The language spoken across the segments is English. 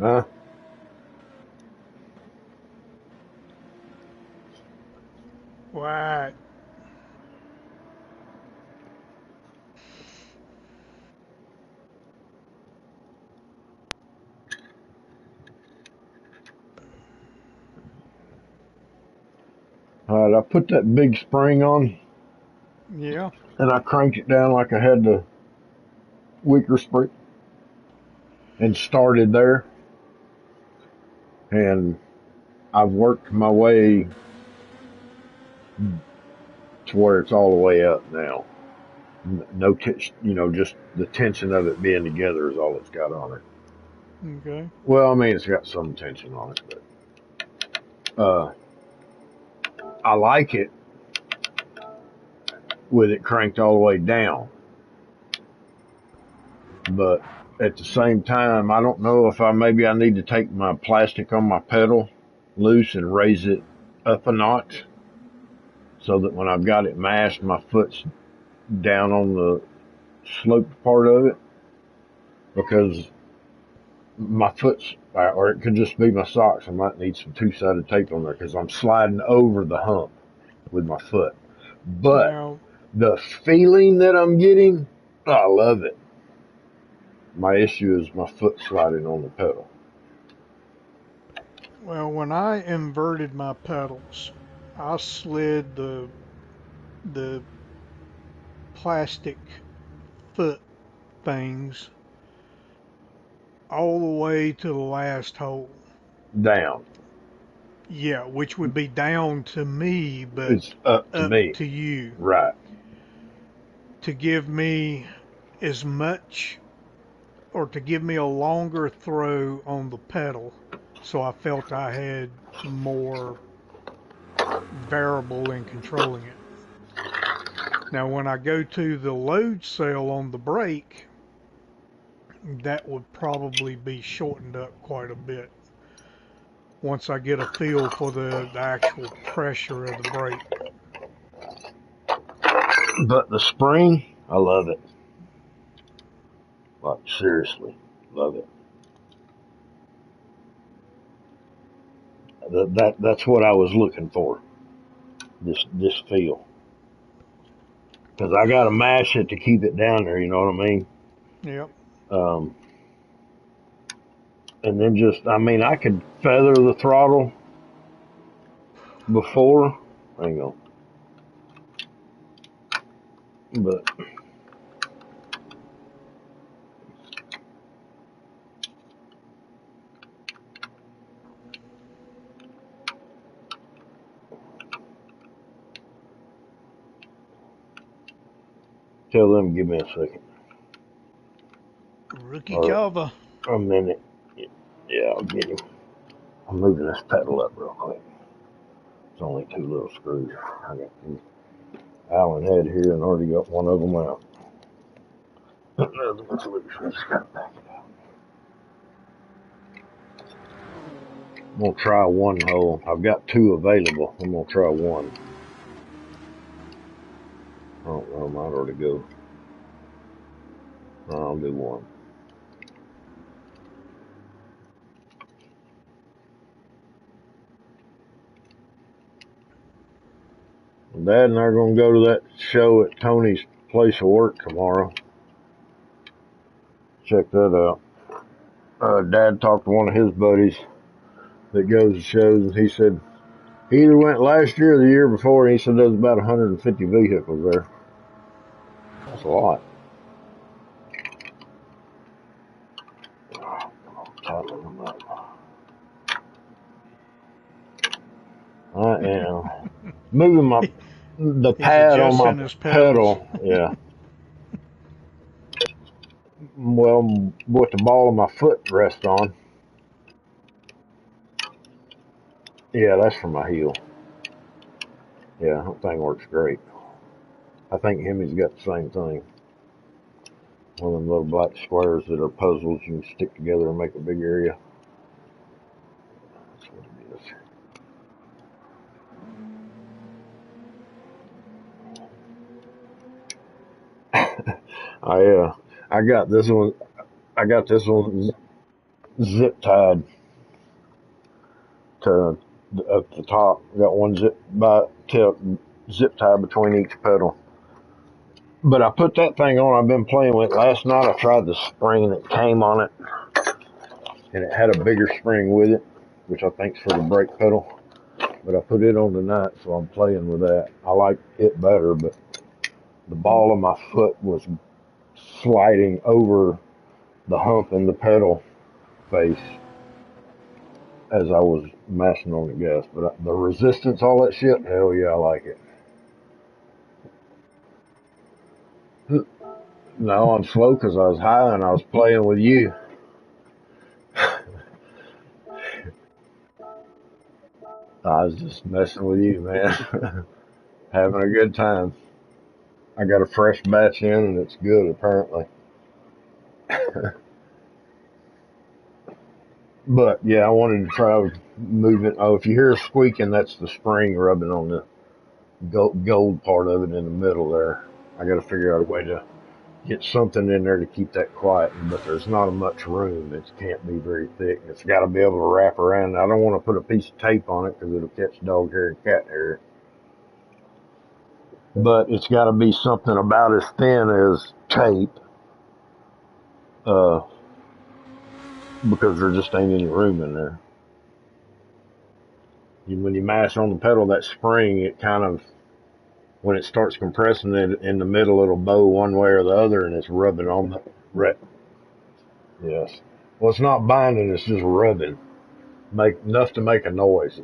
Uh, Right. all right, I put that big spring on Yeah. and I cranked it down like I had the weaker spring and started there. And I've worked my way to where it's all the way up now. No, just the tension of it being together is all it's got on it. Okay. Well, I mean, it's got some tension on it, but I like it with it cranked all the way down. But at the same time, I don't know if I need to take my plastic on my pedal loose and raise it up a notch so that when I've got it mashed, my foot's down on the sloped part of it because my foot's, or it could just be my socks. I might need some two-sided tape on there because I'm sliding over the hump with my foot. But Now, the feeling that I'm getting, I love it. My issue is my foot sliding on the pedal. well, when I inverted my pedals, I slid the plastic foot things all the way to the last hole. Down. Yeah, which would be down to me, but It's up to up me. to you Right. to give me as much or to give me a longer throw on the pedal. So I felt I had more variable in controlling it. Now, when I go to the load cell on the brake, that would probably be shortened up quite a bit once I get a feel for the actual pressure of the brake. But the spring, I love it. Like seriously, love it. That's what I was looking for. This feel. Because I got to mash it to keep it down there. You know what I mean? Yep. Um, and then I mean, I could feather the throttle before. Hang on. But tell them, give me a second Rookie or Java. a minute. Yeah, I'll get him. I'm moving this pedal up real quick. It's only two little screws. I got two Allen head here and already got one of them out. Another one's loose. I just got to back it out. I'm gonna try one hole. I've got two available. I'm gonna try one. I don't know. I might already go. I'll do one. Dad and I are gonna go to that show at Tony's place of work tomorrow. Check that out. Dad talked to one of his buddies that goes to shows, and he said he either went last year or the year before. And he said there's about 150 vehicles there. That's a lot. Tighten them up. I am moving the He's pad on my adjusting his pedals. pedal. Yeah. Well, with the ball of my foot rests on. Yeah, that's for my heel. Yeah, that thing works great. I think Hemi's got the same thing. One of them little black squares that are puzzles you can stick together and make a big area. That's what it is. I got this one. I got this one zip tied to at the top. Got one zip tie between each pedal. But I put that thing on. I've been playing with it. Last night I tried the spring that came on it, and it had a bigger spring with it, which I think's for the brake pedal. But I put it on tonight, so I'm playing with that. I like it better, but the ball of my foot was sliding over the hump in the pedal face as I was mashing on the gas. But the resistance, all that shit, hell yeah, I like it. No, I'm slow because I was high and I was playing with you. I was just messing with you, man. Having a good time. I got a fresh batch in and it's good, apparently. But yeah, I wanted to try moving. Oh, if you hear squeaking, that's the spring rubbing on the gold part of it in the middle there. I got to figure out a way to get something in there to keep that quiet, but there's not much room. It can't be very thick. It's got to be able to wrap around. I don't want to put a piece of tape on it because it'll catch dog hair and cat hair. But it's got to be something about as thin as tape, uh, because there just ain't any room in there. When you mash on the pedal, that spring, it kind of, when it starts compressing it in the middle, it'll bow one way or the other, and it's rubbing on the ret. Yes. Well, it's not binding; it's just rubbing, make enough to make a noise.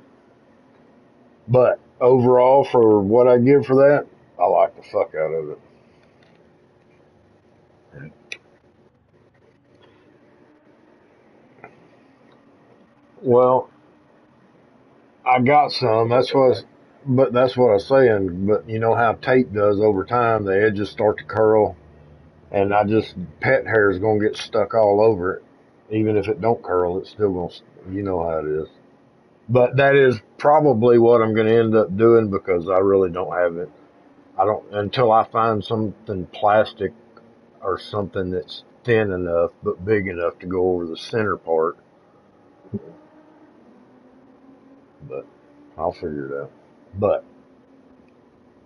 But overall, for what I give for that, I like the fuck out of it. Well, I got some. But that's what I was saying. But you know how tape does over time; the edges start to curl, and pet hair is gonna get stuck all over it. Even if it don't curl, it's still gonna. You know how it is. But that is probably what I'm gonna end up doing because I really don't have it. I don't until I find something plastic or something that's thin enough but big enough to go over the center part. But I'll figure it out. But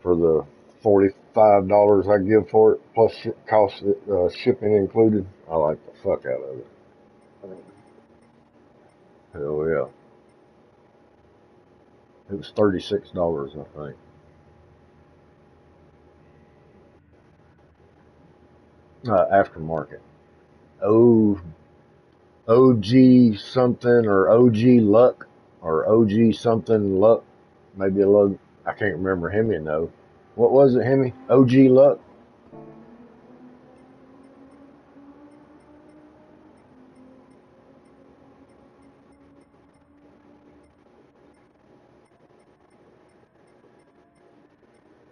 for the $45 I give for it, plus cost shipping included, I like the fuck out of it. Hell yeah! It was $36, I think. Aftermarket. O OG something or OG Luck or OG something Luck. Maybe a little. I can't remember. Hemi though. What was it, Hemi? OG Luck.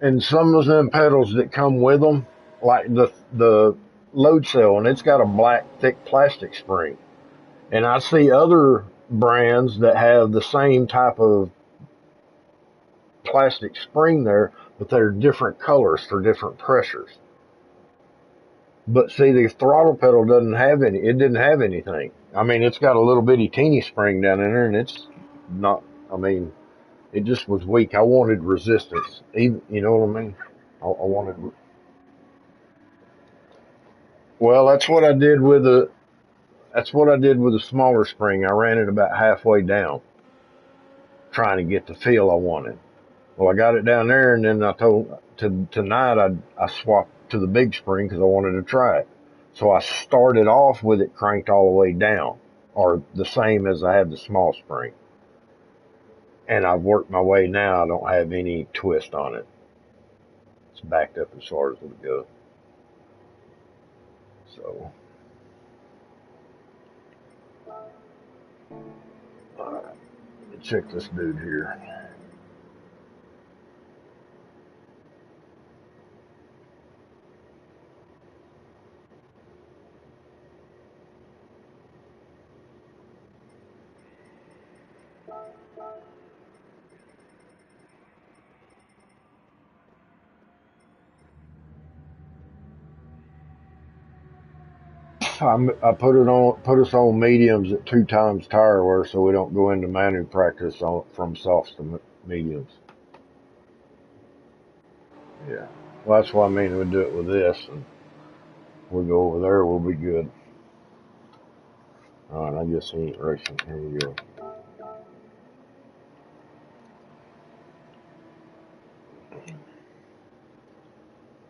And some of them pedals that come with them, like the load cell, and it's got a black thick plastic spring. And I see other brands that have the same type of plastic spring there, but they're different colors for different pressures. But see, the throttle pedal doesn't have any. It didn't have anything. I mean, it's got a little bitty teeny spring down in there, and it's not. I mean, it just was weak. I wanted resistance. Even, you know what I mean? I wanted. Well, That's what I did with the smaller spring. I ran it about halfway down, trying to get the feel I wanted. Well, I got it down there, and then I told tonight I swapped to the big spring because I wanted to try it. So I started off with it cranked all the way down, or the same as I had the small spring. And I've worked my way now. I don't have any twist on it. It's backed up as far as it'll go. So, all right, let me check this dude here. I put us on mediums at 2 times tire wear so we don't go into manual practice from softs to mediums. Yeah. Well, that's what I mean. We do it with this, and we go over there, we'll be good. All right, I guess he ain't racing. Here we go.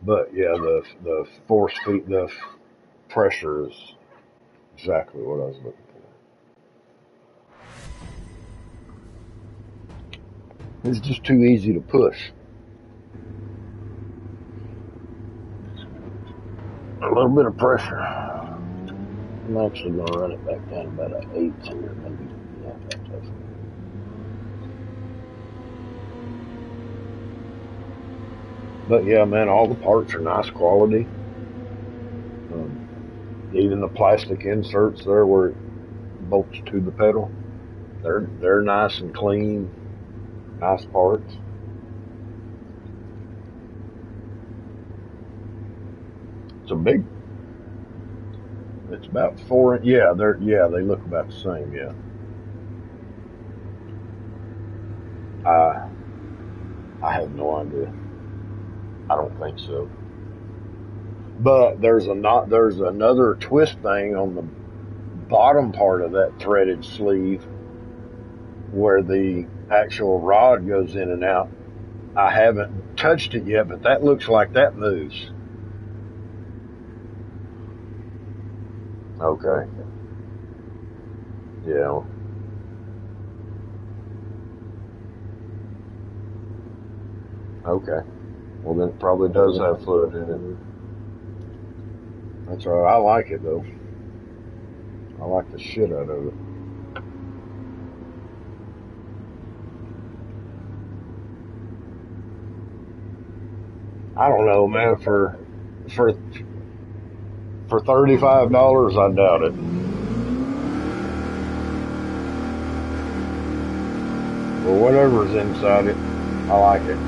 But yeah, the force feed, the pressure is exactly what I was looking for. It's just too easy to push. A little bit of pressure. I'm actually going to run it back down about an 8 here, maybe. Yeah, that's But yeah, man, all the parts are nice quality. Even the plastic inserts there where it bolts to the pedal, they're nice and clean, nice parts. It's a big. It's about 4. Yeah, they look about the same. Yeah. I have no idea. I don't think so. But there's another twist thing on the bottom part of that threaded sleeve where the actual rod goes in and out. I haven't touched it yet, but that looks like that moves. Okay. Yeah. Okay. Well, then it probably does have fluid in it. That's all right. I like it though. I like the shit out of it. I don't know, man. For $35, I doubt it. Well, whatever's inside it, I like it.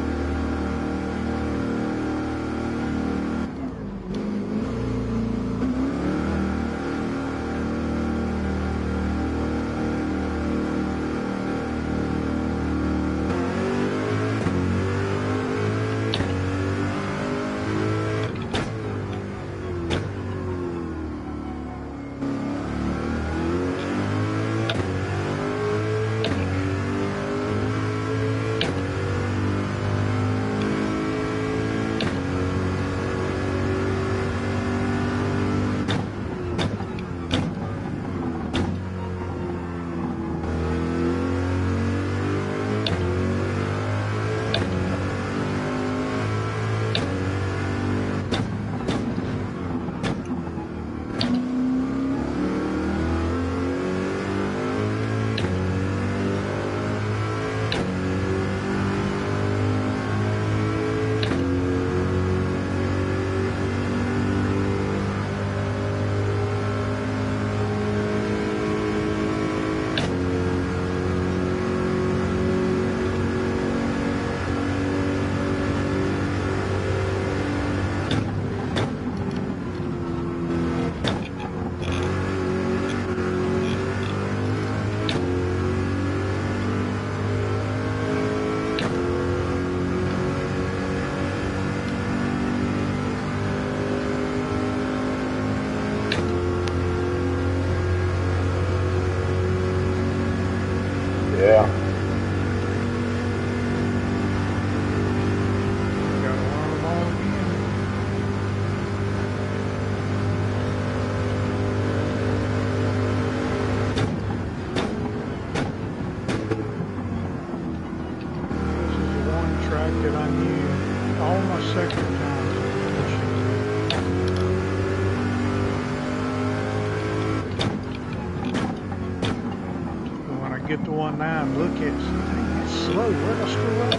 Yeah. Gotta run them all again. This is the one track that I knew all my second times of pushing. And when I get to 1.9, look at it, dang, it's slow. Where'd I screw up?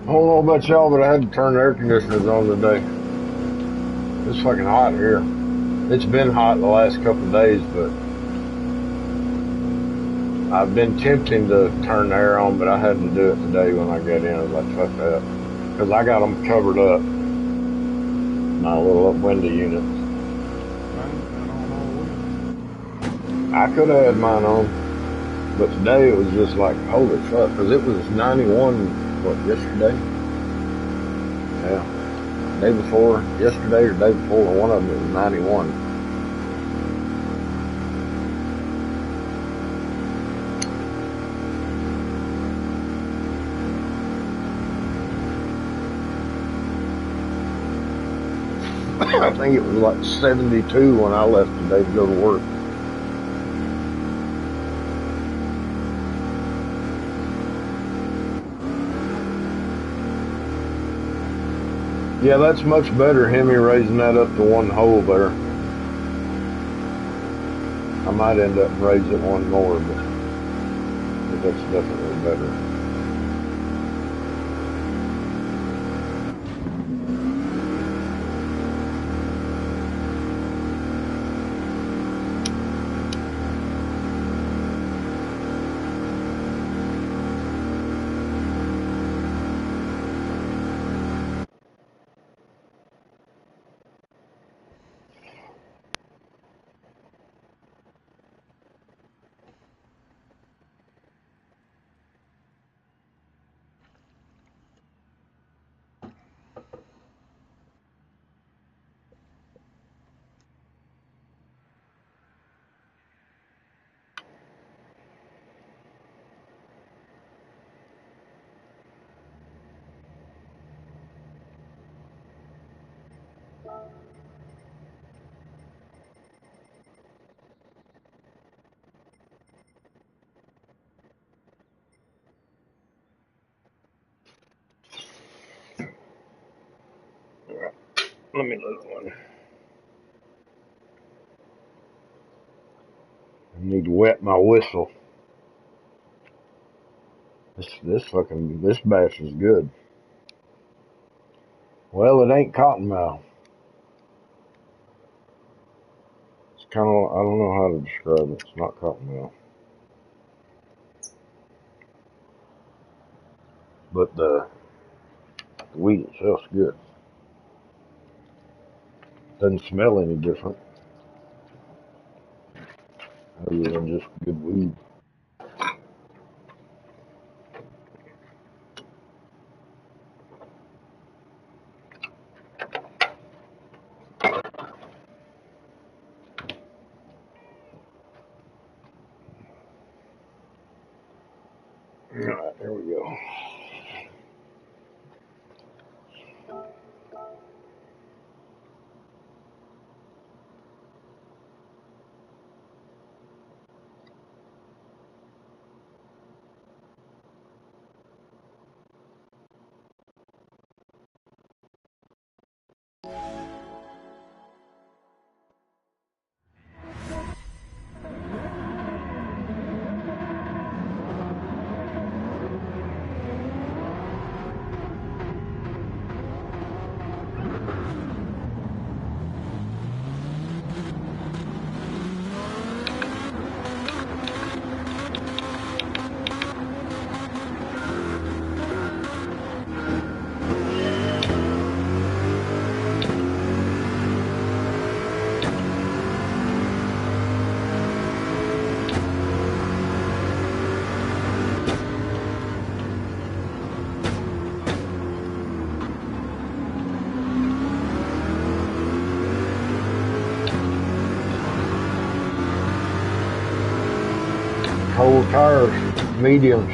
I don't know about y'all, but I had to turn the air conditioners on today. It's fucking hot here. It's been hot the last couple of days, but I've been tempting to turn the air on, but I had to do it today when I got in. I was like, fuck that. Because I got them covered up, my little window units. I could have had mine on, but today it was just like, holy fuck, because it was 91, what, yesterday? Yeah. Day before, yesterday or day before, one of them it was 91. I think it was like 72 when I left today to go to work. Yeah, that's much better, Hemi, raising that up to one hole there. I might end up raising it one more, but that's definitely better. All right, let me look one. I need to wet my whistle. This bass is good. Well, it ain't cottonmouth. It's kind of, I don't know how to describe it. It's not cottonmouth. But the weed itself's good. Doesn't smell any different other than just good weed. All right, there we go. Cold tires, mediums.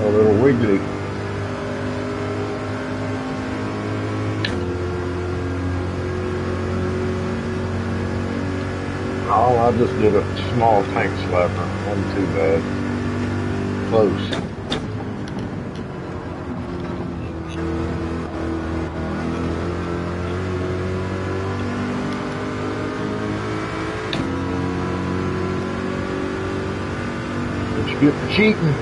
A little wiggly. Oh, I just did a small tank slapper. Wasn't too bad. Close. What you get for cheating?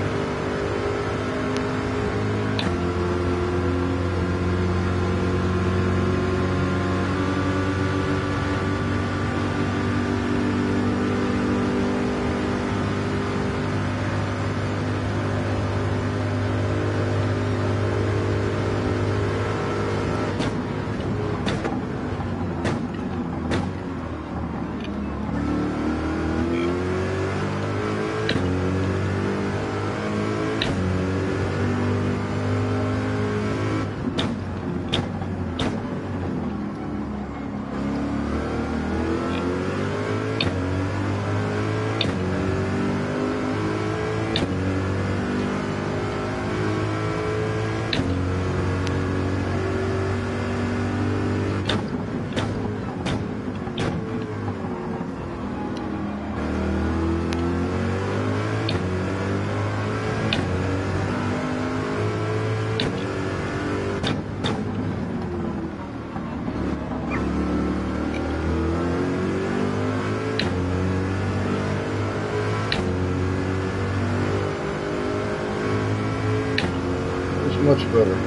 Much better.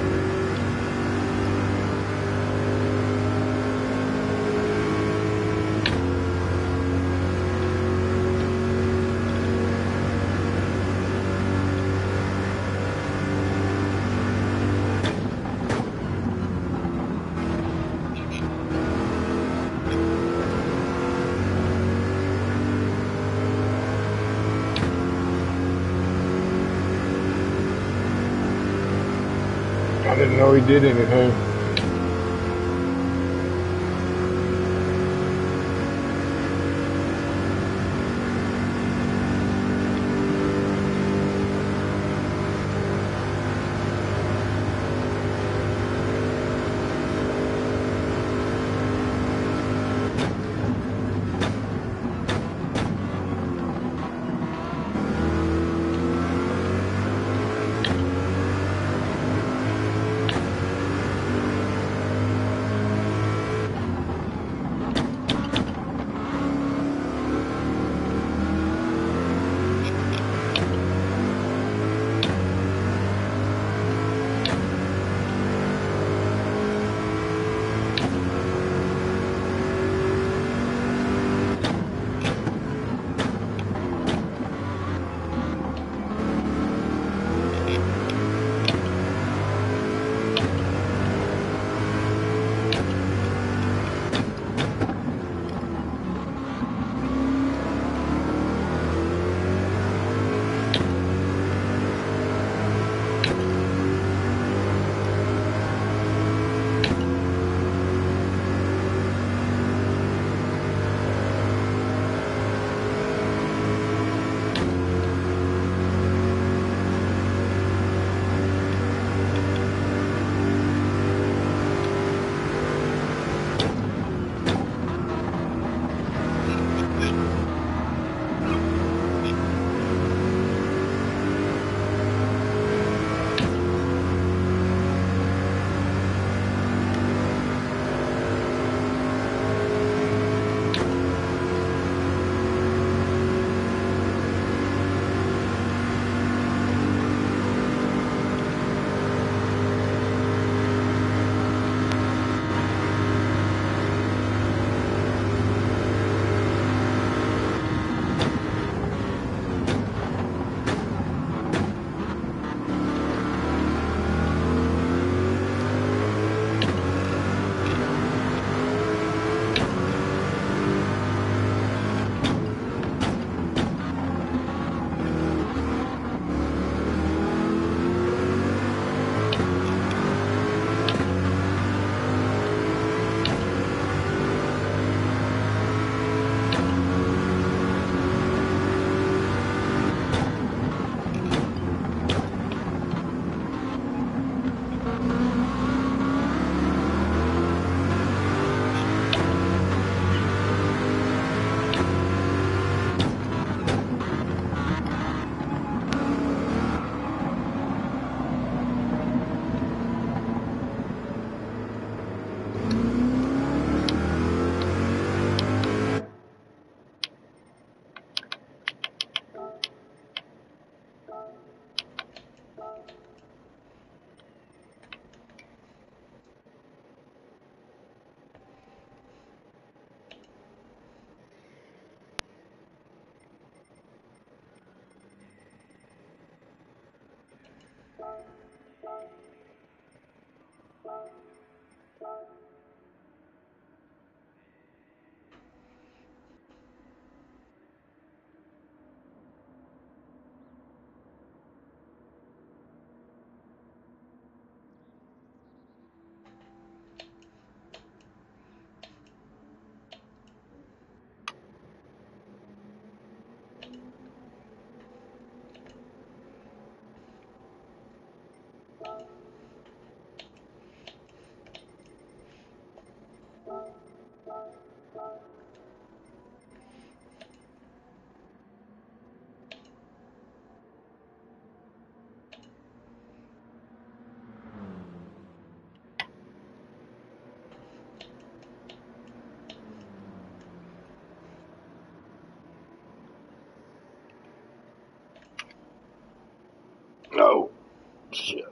I didn't know he did anything. Oh, shit.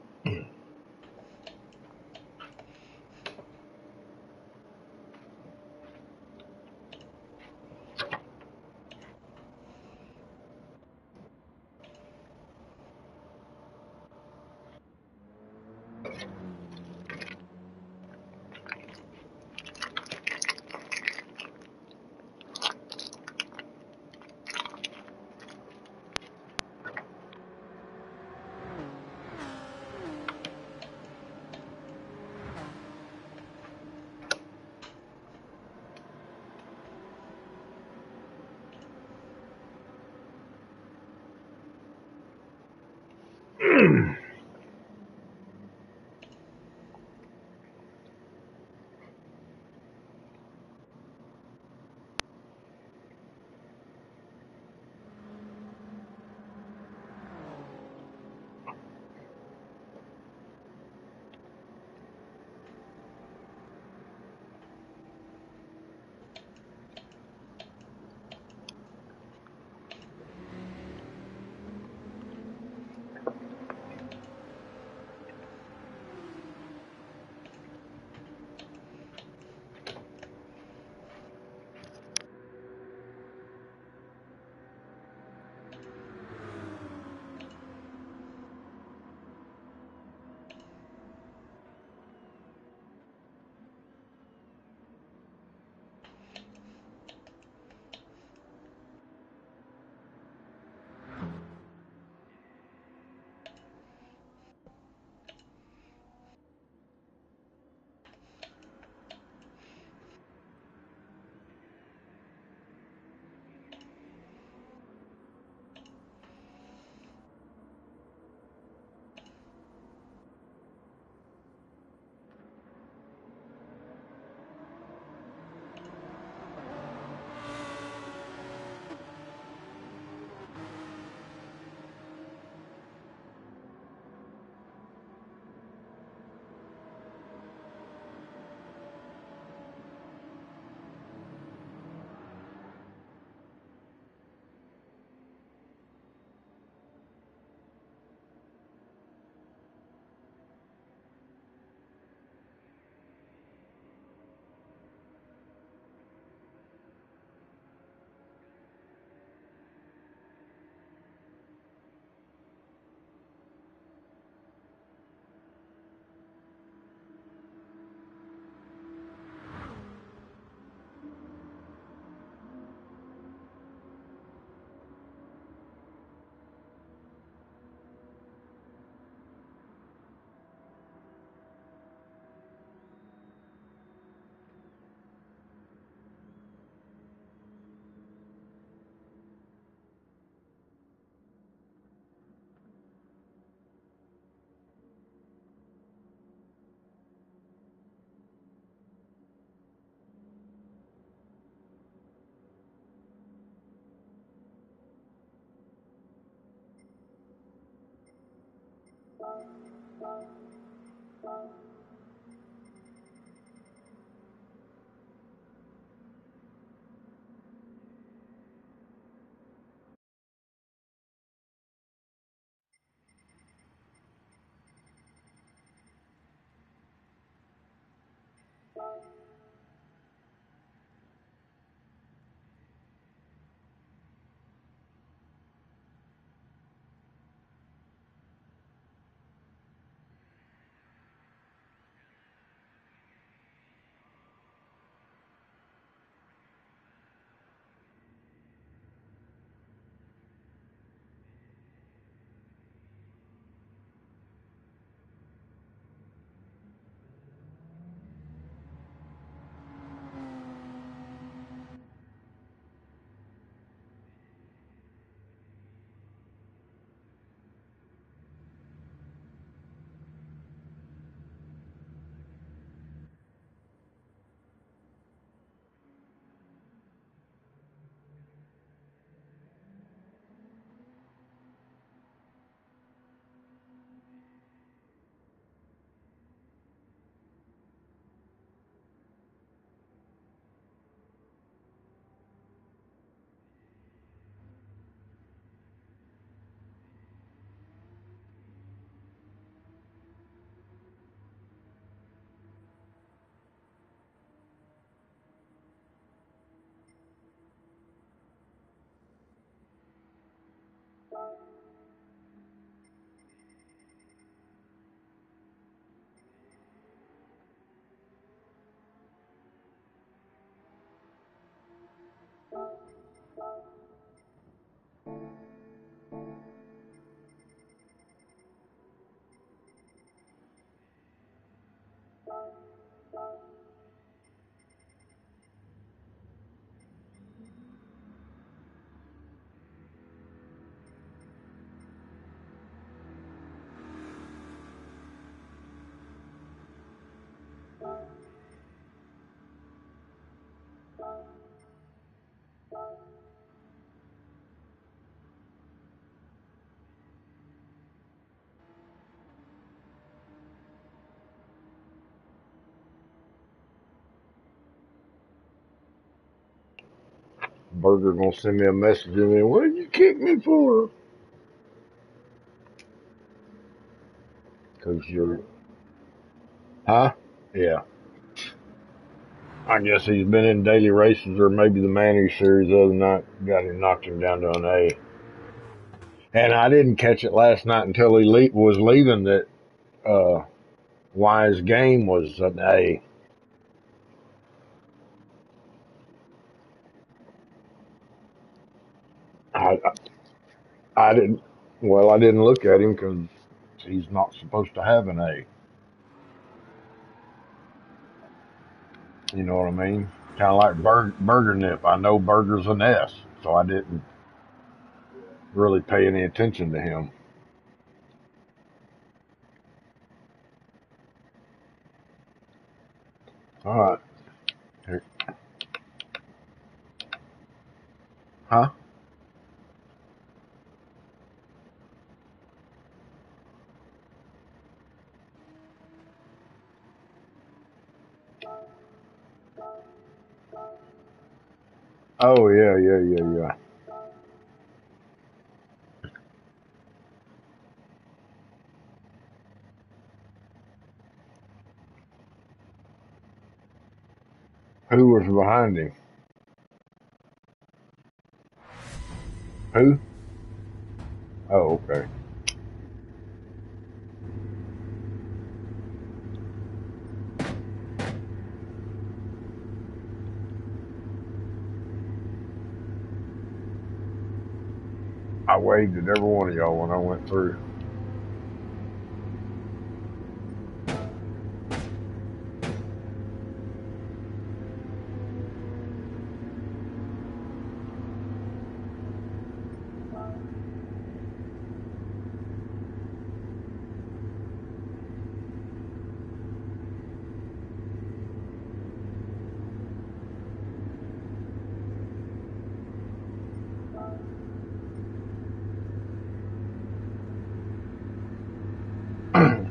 Burger gonna send me a message and then, what did you kick me for? Cause you're, huh? Yeah. I guess he's been in daily races or maybe the Manu series the other night got him, knocked him down to an A. And I didn't catch it last night until he was leaving that, Wise Game was an A. I, I didn't, well, I didn't look at him because he's not supposed to have an A. You know what I mean? Kind of like Burger Nip. I know Burger's an S, so I didn't really pay any attention to him. All right. Here. Huh? Oh, yeah. Who was behind him? Who? Oh, okay. I waved at every one of y'all when I went through.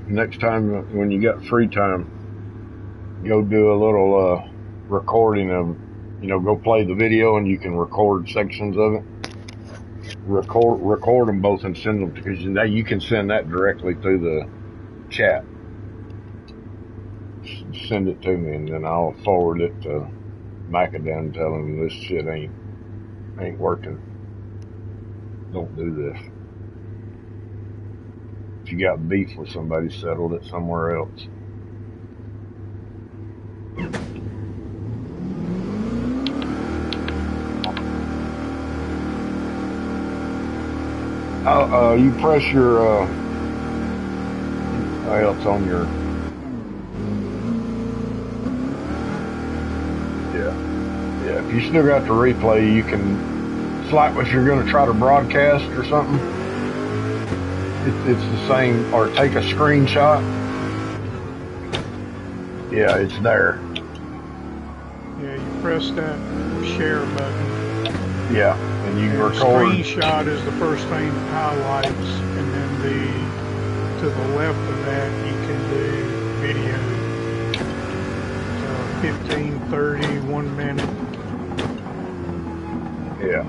Next time when you got free time, go do a little recording of, go play the video and you can record sections of it. Record them both and send them because now you can send that directly through the chat. Send it to me and then I'll forward it to Macadam and tell him this shit ain't working. Don't do this. If you got beef with somebody, settle it somewhere else. You press your, it's on your, yeah. If you still got the replay, you can, it's like if you're going to try to broadcast or something, it's the same, or take a screenshot. Yeah, it's there. Yeah, you press that share button. Yeah, and you record. Screenshot is the first thing that highlights, and then to the left of that you can do video. So 15, 30, 1 minute. Yeah.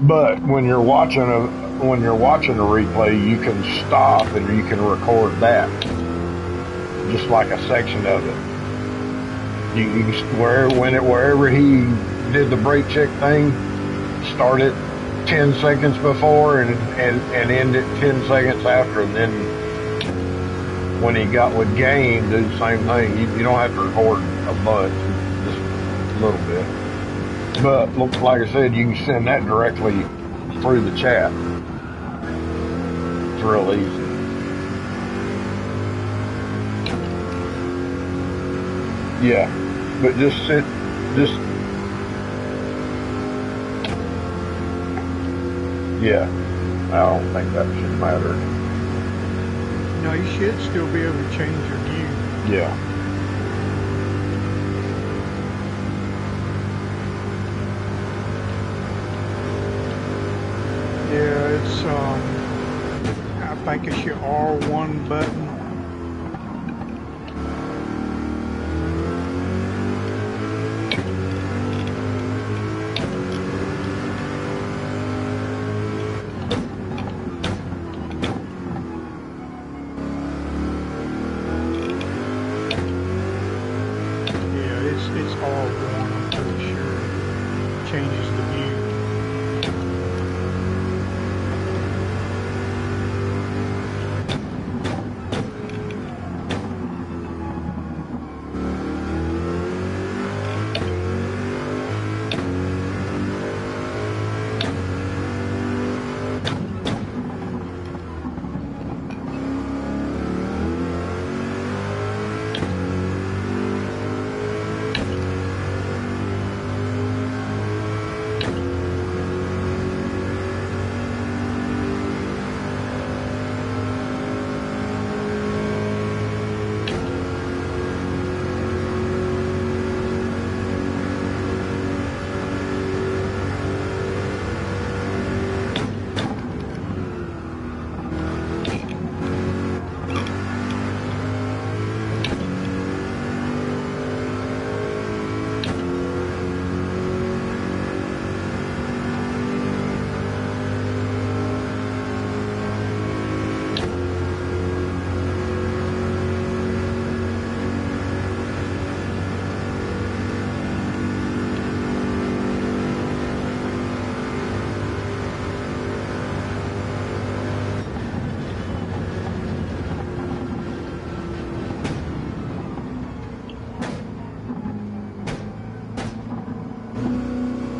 But when you're watching a replay, you can stop and you can record that, just like a section of it. You wherever he did the brake check thing, start it 10 seconds before and end it 10 seconds after, and then when he got with game, do the same thing. You don't have to record a bunch, just a little bit. But like I said, you can send that directly through the chat. It's real easy. Yeah, but yeah, I don't think that should matter. No, you should still be able to change your view. Yeah. Yeah, it's I think think it's your R1 button. Yeah, it's R1, I'm pretty sure. Changes the view.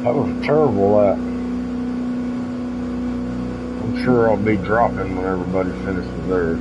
That was a terrible lap. I'm sure I'll be dropping when everybody finishes theirs.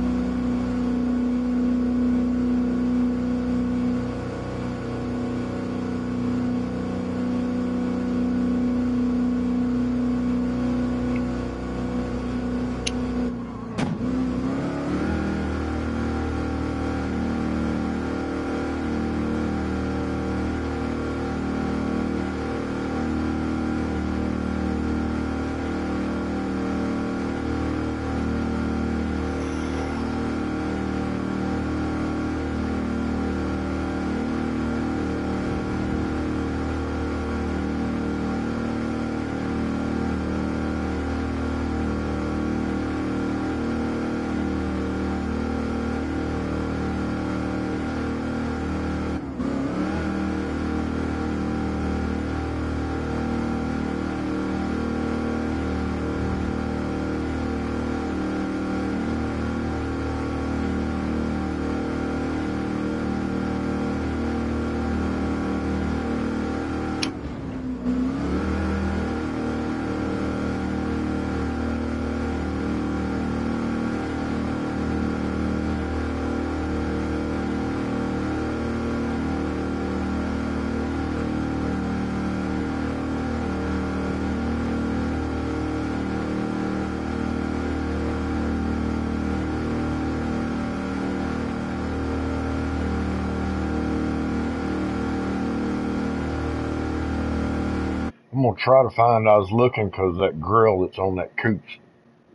I'm gonna try to find. I was looking because that grill that's on that coupe's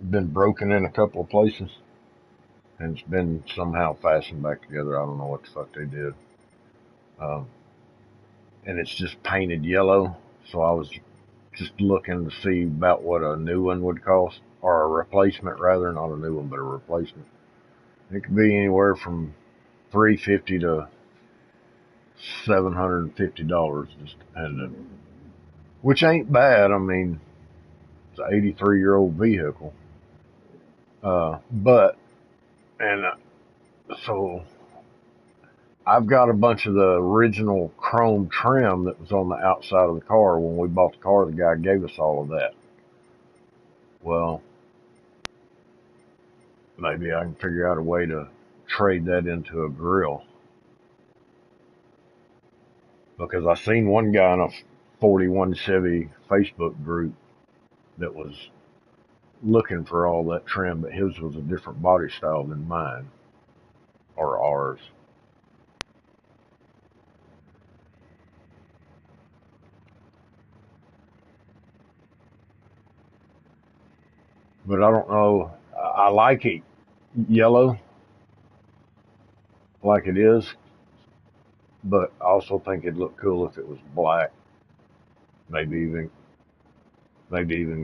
been broken in a couple of places, and it's been somehow fastened back together. I don't know what the fuck they did. Um, and it's just painted yellow. So I was just looking to see about what a new one would cost, or a replacement rather, not a new one, but a replacement. It could be anywhere from $350 to $750, just depending. Which ain't bad. I mean, it's an 83-year-old vehicle. But and so I've got a bunch of the original chrome trim that was on the outside of the car when we bought the car. The guy gave us all of that. Well, maybe I can figure out a way to trade that into a grill, because I seen one guy in a 41 Chevy Facebook group that was looking for all that trim, but his was a different body style than mine or ours. But I don't know. I like it. yellow like it is, but I also think it'd look cool if it was black, maybe even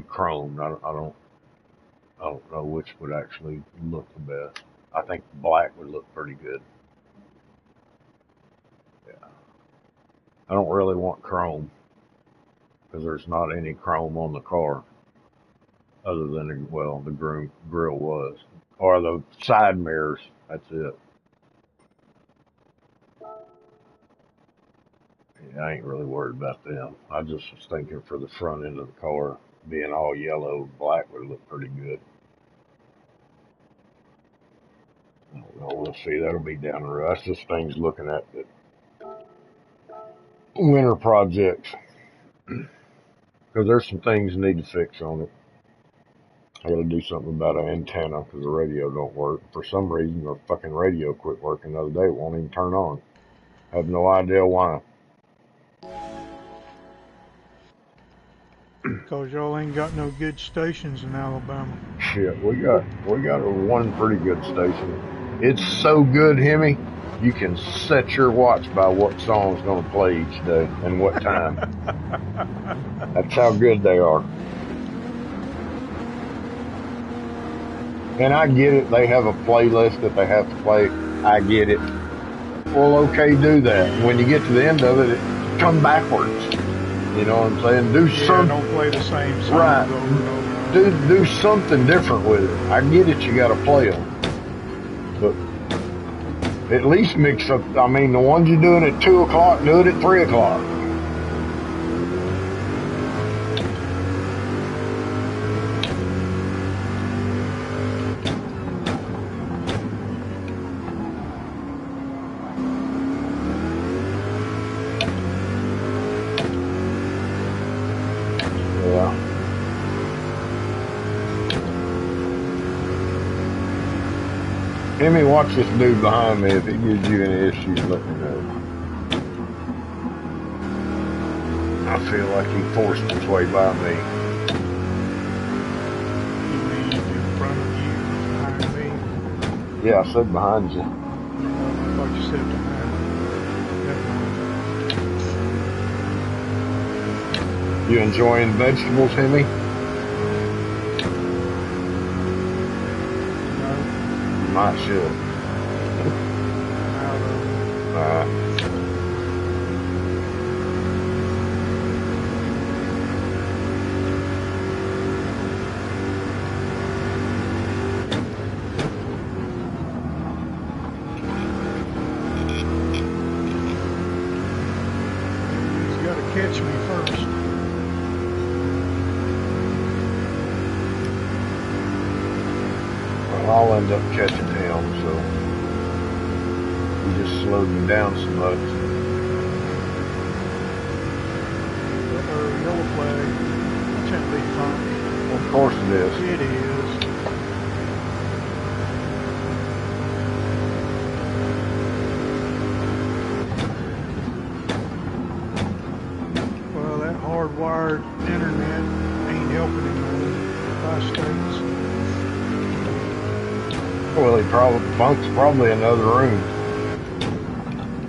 chrome. I don't know which would actually look the best. I think black would look pretty good. Yeah. I don't really want chrome because there's not any chrome on the car other than, well, the grill was. Or the side mirrors. That's it. Yeah, I ain't really worried about them. I just was thinking for the front end of the car, being all yellow, black would look pretty good. I don't know, we'll see. That'll be down the road. That's just things looking at the winter projects. Because there's some things need to fix on it. I gotta do something about an antenna because the radio don't work. For some reason, the fucking radio quit working the other day. It won't even turn on. I have no idea why. Because y'all ain't got no good stations in Alabama. Shit, we got one pretty good station. It's so good, Hemi. You can set your watch by what song's gonna play each day and what time. That's how good they are. And I get it. They have a playlist that they have to play. I get it. Well, okay, do that. When you get to the end of it, come backwards. You know what I'm saying? Do something. Don't play the same song Right. over and over. Do something different with it. I get it. You got to play them, but at least mix up. I mean, the ones you're doing at 2 o'clock, do it at 3 o'clock. Yeah. Hemi, watch this dude behind me. If it gives you any issues, let me know. I feel like he forced his way by me. You mean in front of you, behind me? Yeah, I said behind you. I thought you said behind me. Never mind. You enjoying vegetables, Hemi? No, You might should. out of He's got to catch me first. Well, I'll end up catching him, so he just slowed me down so much. Yellow flag. Can't be fun. Of course it is. It is. Well, that hardwired internet ain't helping him on by-states. Well, he Funk's probably in another room.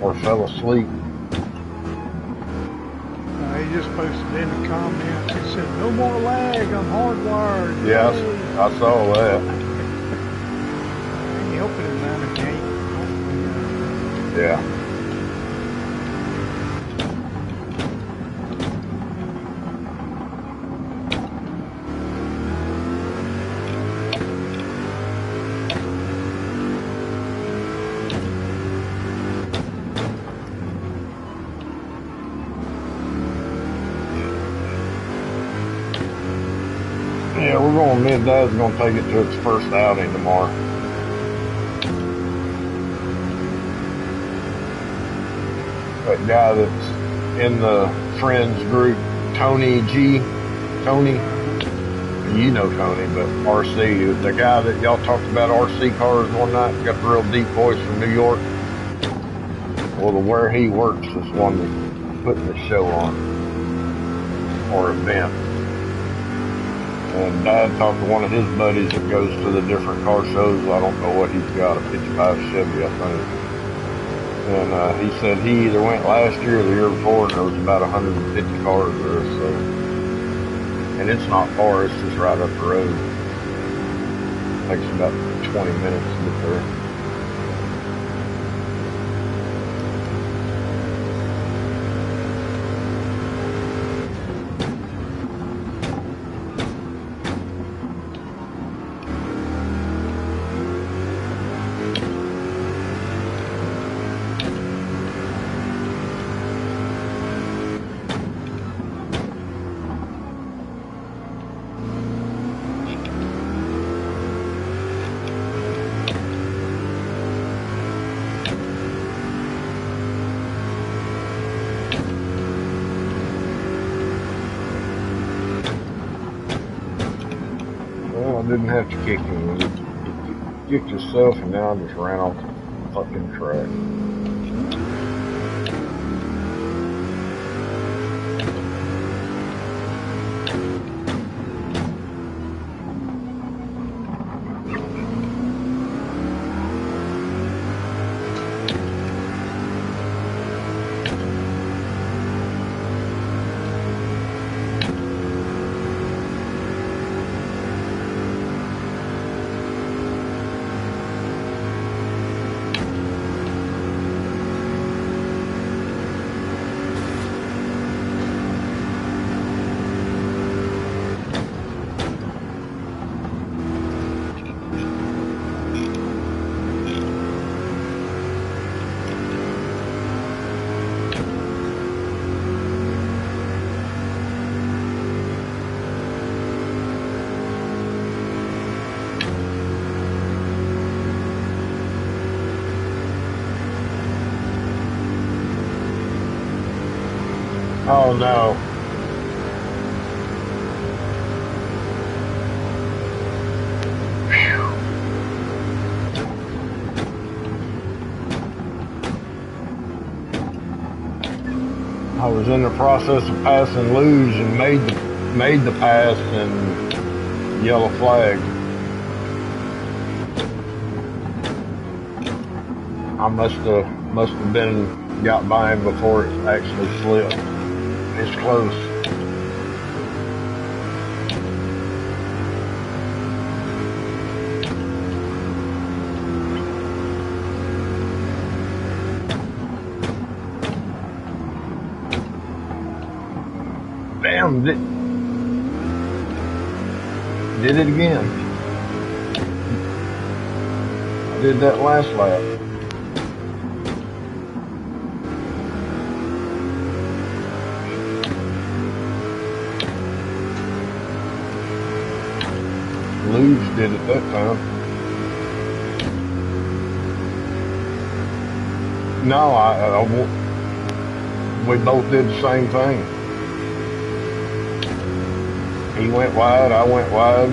Or fell asleep. He just posted in the comments. He said, "No more lag. I'm hardwired." Yes, Yay." I saw that. Ain't helping him navigate. Yeah. Yeah, we're going, me and Dad's going to take it to its first outing tomorrow. That guy that's in the friends group, Tony G. Tony, you know Tony, but RC, the guy that y'all talked about RC cars one night, got the real deep voice from New York. Well, where he works is one that's putting the show on, or event. And Dad talked to one of his buddies that goes to the different car shows. I don't know what he's got, a 55 Chevy, I think. And he said he either went last year or the year before, and there was about 150 cars there. So, and it's not far; it's just right up the road. It takes about 20 minutes to get there. Well, I didn't have to kick him. You kicked yourself, and now I just ran off the fucking track. Oh no. I was in the process of passing luge and made the pass and yellow flag. I must have been got by him before it actually slipped. It's close. Damn, did it again. I did that last lap. Luge did it that time. No, we both did the same thing. He went wide, I went wide.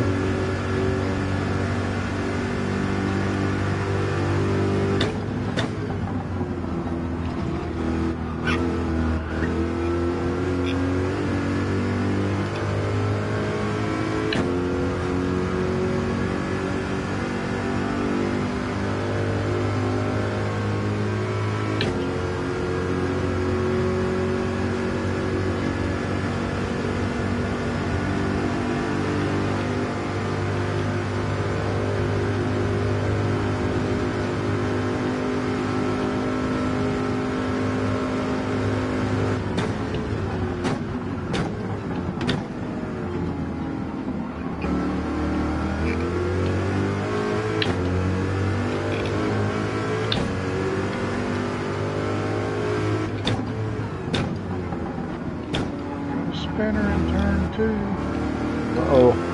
Spinner in turn 2. Uh-oh.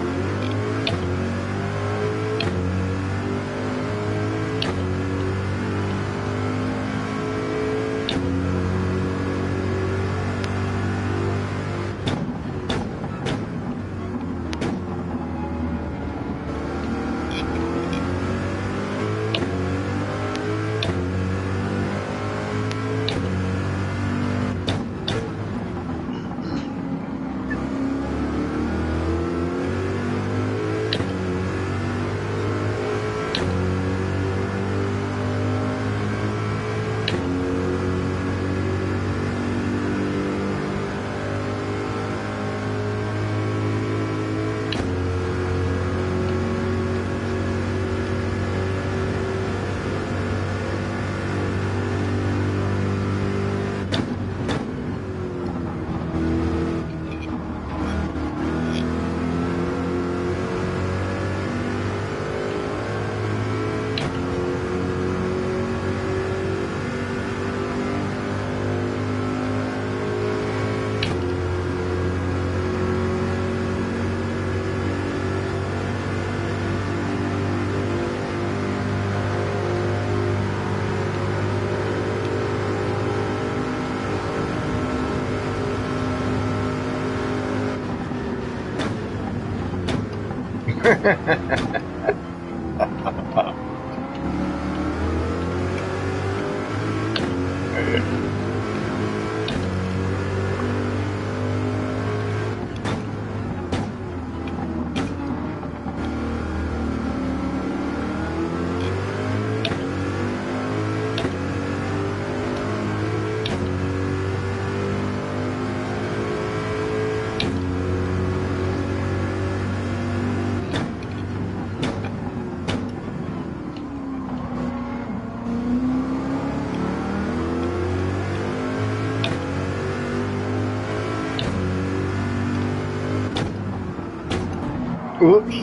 Oops.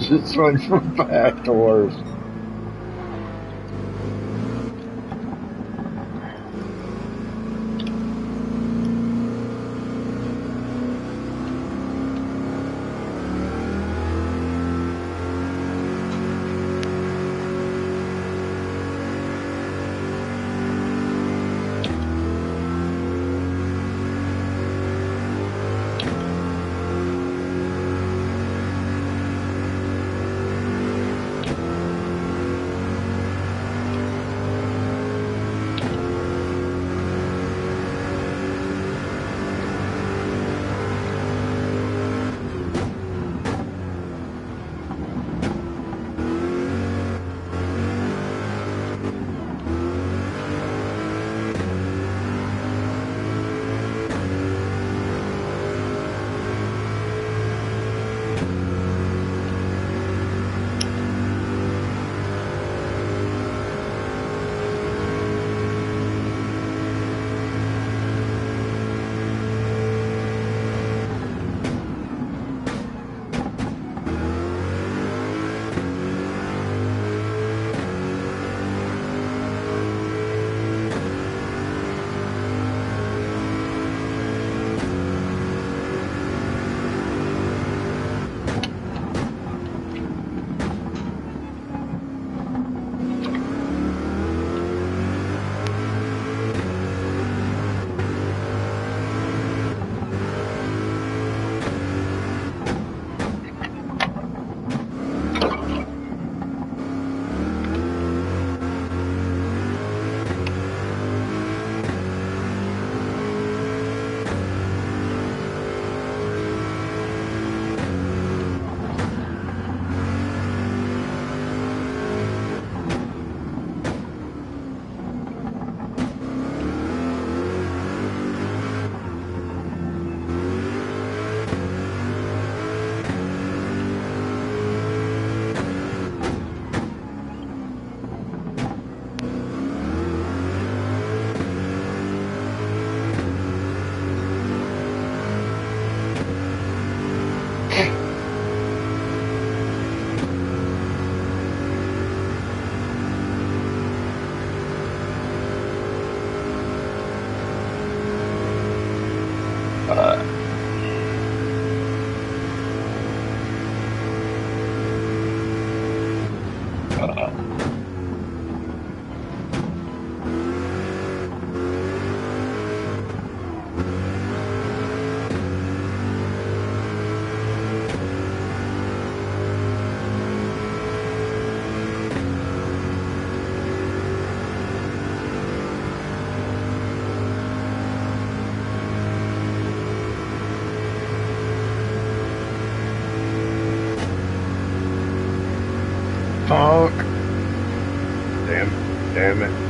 Just went from bad to worse. Fuck. Damn it.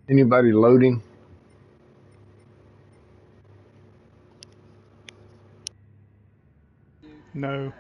Anybody loading? No.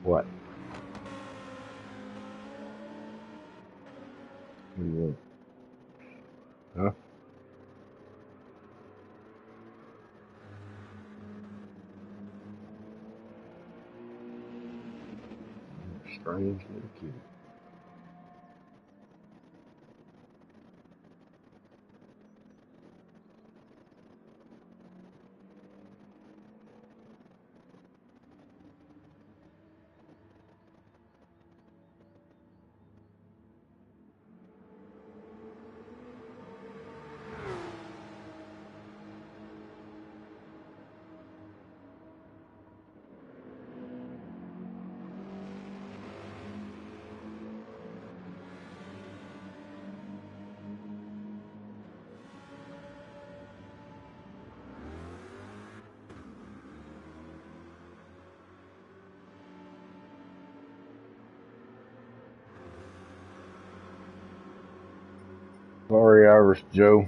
What? Huh? Strange little kid. Sorry, Irish Joe.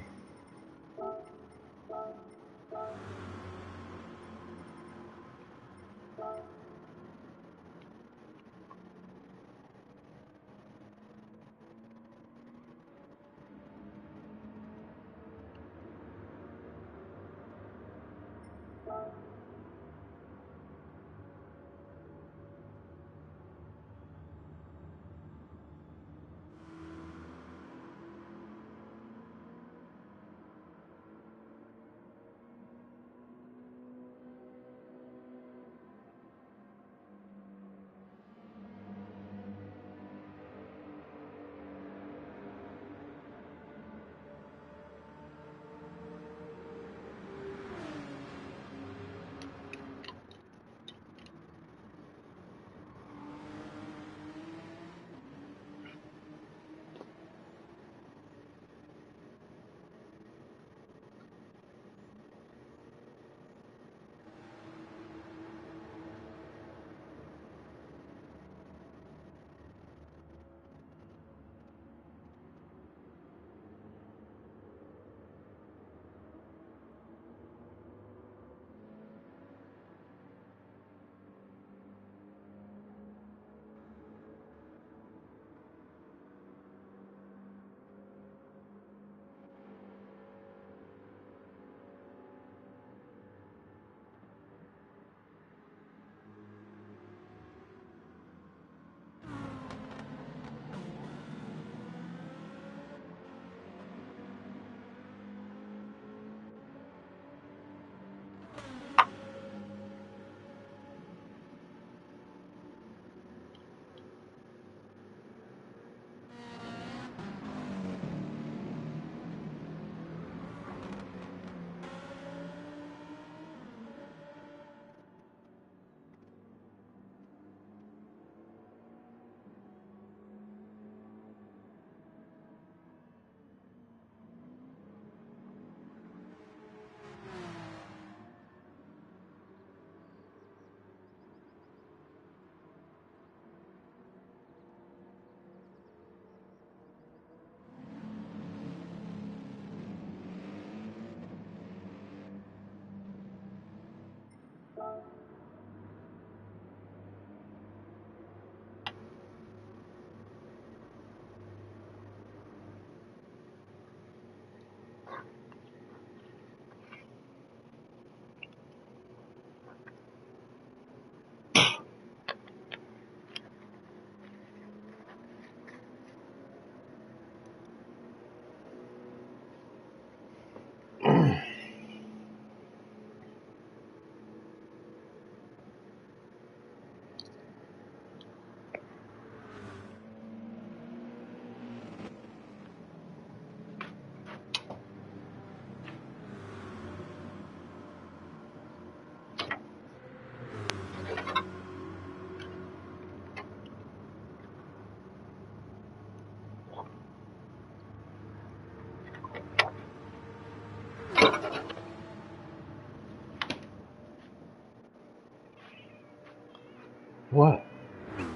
What?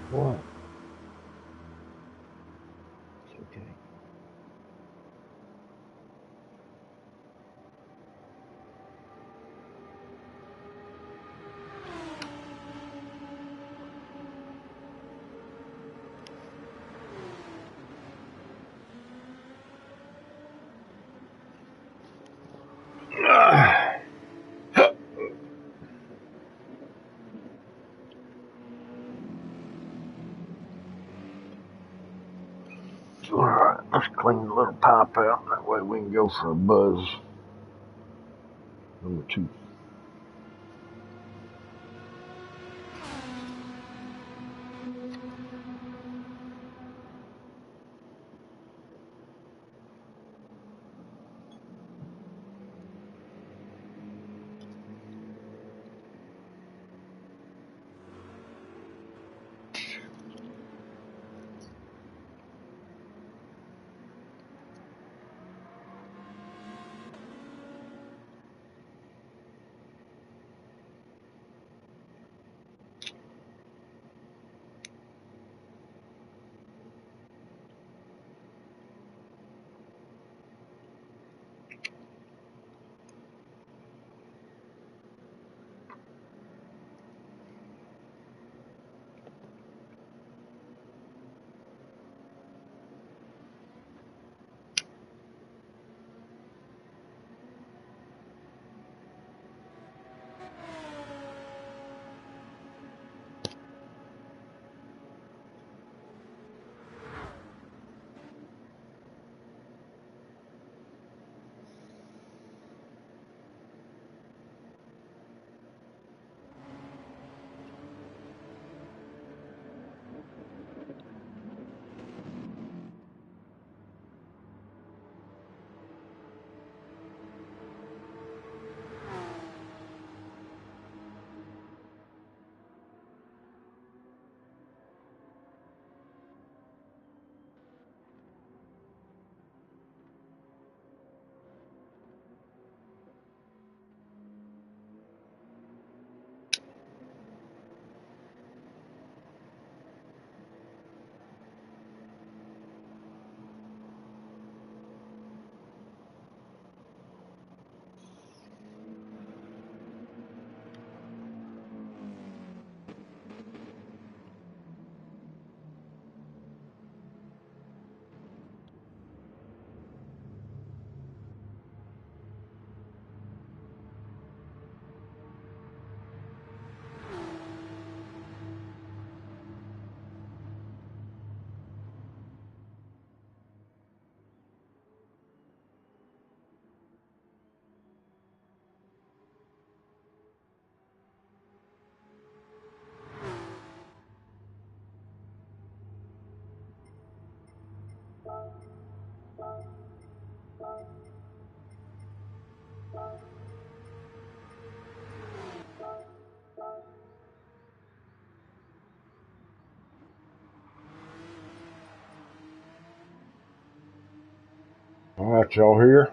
What? It's okay. Alright, let's clean the little pipe out. That way we can go for a buzz. Number 2. Alright, y'all here?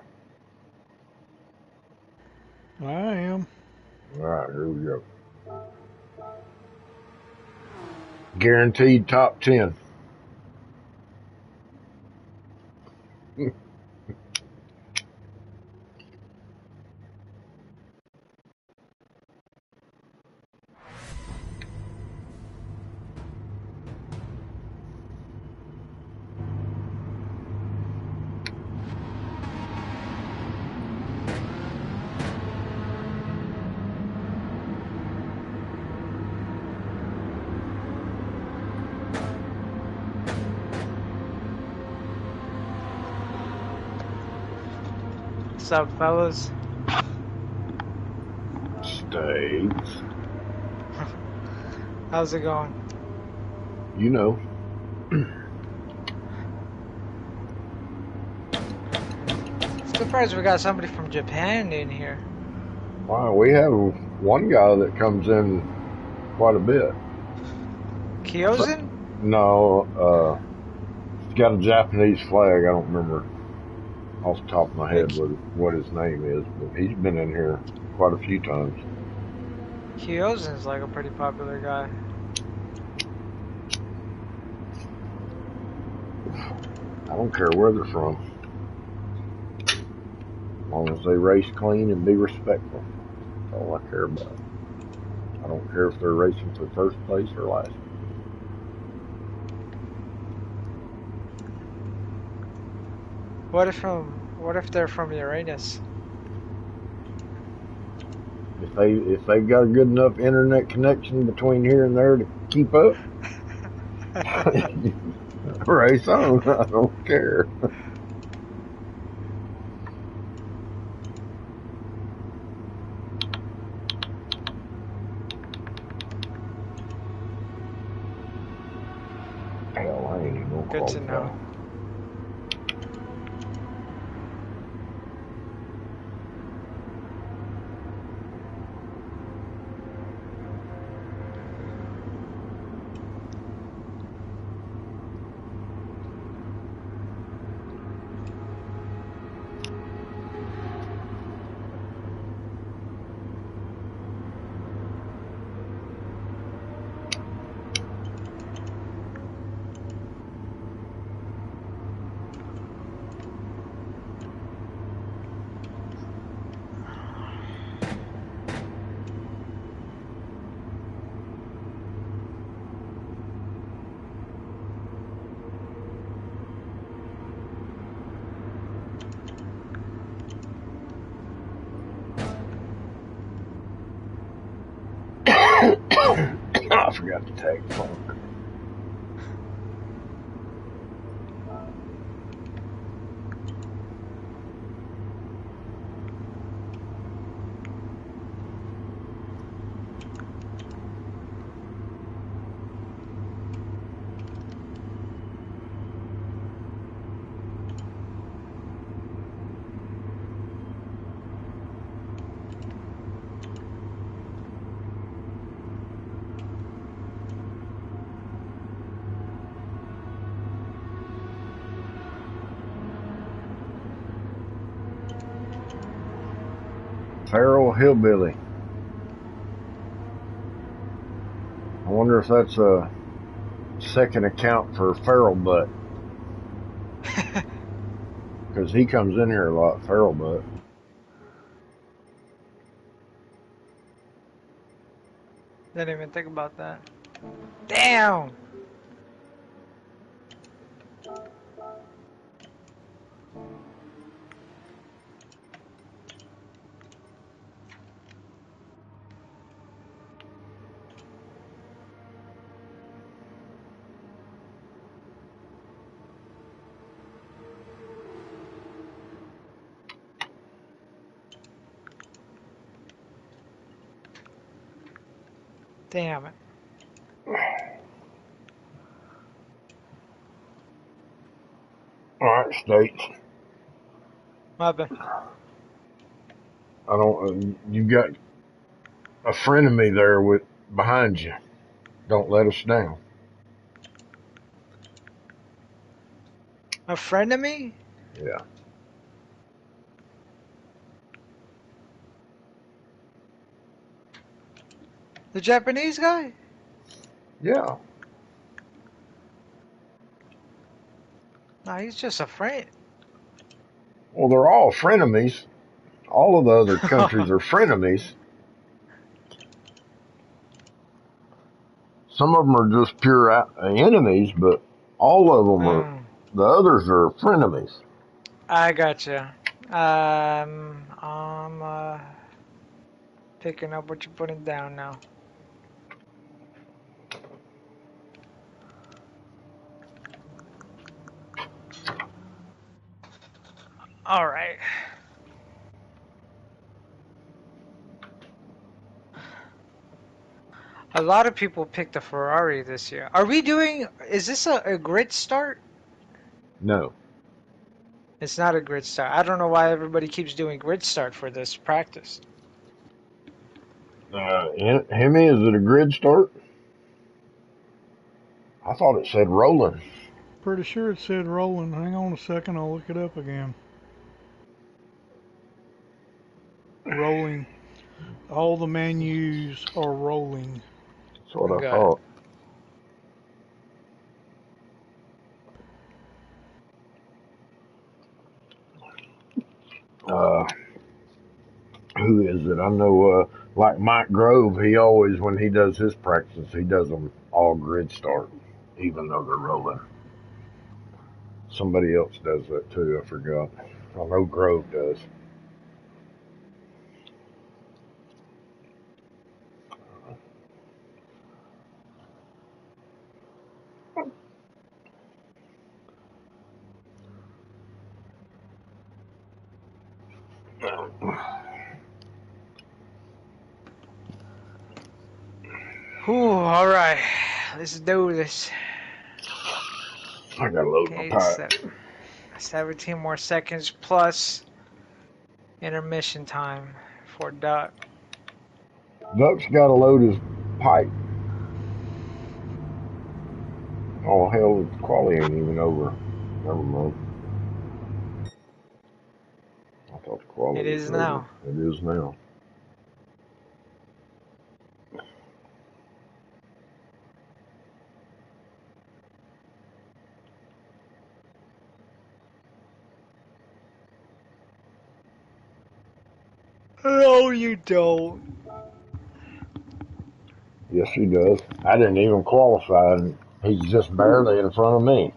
I am. Alright, here we go. Guaranteed top 10. What's up, fellas? States. How's it going? You know. Surprised we got somebody from Japan in here. Wow, we have one guy that comes in quite a bit. Kyozin? No, he's got a Japanese flag. I don't remember off the top of my head what his name is, but he's been in here quite a few times. Kyozin's like a pretty popular guy. I don't care where they're from. As long as they race clean and be respectful. That's all I care about. I don't care if they're racing for first place or last. What if they're from Uranus? If they got a good enough internet connection between here and there to keep up, race on. I don't care. Hell, I ain't even gonna Good to qualify. know. I forgot to tag the phone. Feral Hillbilly. I wonder if that's a second account for Feral Butt. Because he comes in here a lot, Feral Butt. Didn't even think about that. Damn! Damn it. Alright, States. My bad. I don't. You got a friend of me there with behind you. Don't let us down. A friend of me? Yeah. The Japanese guy? Yeah. Nah, he's just a friend. Well, they're all frenemies. All of the other countries are frenemies. Some of them are just pure enemies, but all of them are. The others are frenemies. I gotcha. I'm picking up what you're putting down now. All right. A lot of people picked a Ferrari this year. Are we doing, is this a grid start? No. It's not a grid start. I don't know why everybody keeps doing grid start for this practice. Hemi, is it a grid start? I thought it said rolling. Pretty sure it said rolling. Hang on a second, I'll look it up again. Rolling. All the menus are rolling. That's what I Got it. thought. Uh, who is it? I know, like Mike Grove, he always, when he does his practices, he does them all grid start, even though they're rolling. Somebody else does that too, I forgot. I know Grove does. Whew, all right. Let's do this. I gotta load my Okay, pipe. 17 more seconds plus intermission time for Duck. Duck's gotta load his pipe. Oh hell, the quality ain't even over. Never mind. I thought the It quality was is over. now. It is now. No, you don't. Yes, he does. I didn't even qualify, and he's just barely in front of me.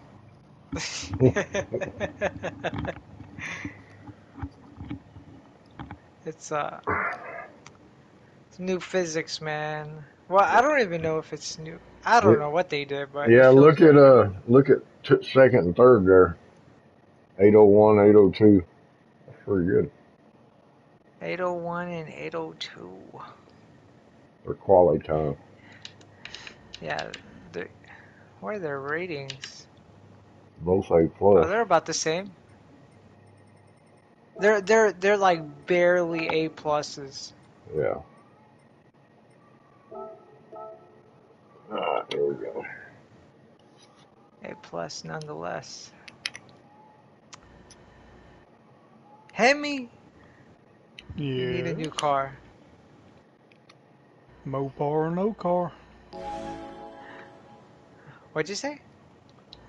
It's it's new physics, man. Well, I don't even know if it's new. I don't It, know what they did, but it yeah, feels very new. look at second and third there. 801, 802. That's pretty good 801 and 802. for quality time. Yeah, what are their ratings? Both A Oh, plus. they're about the same. They're like barely A pluses. Yeah. All right, here we go. A plus nonetheless. Hemi, you need a Yes. new car. Mopar or no car. What'd you say?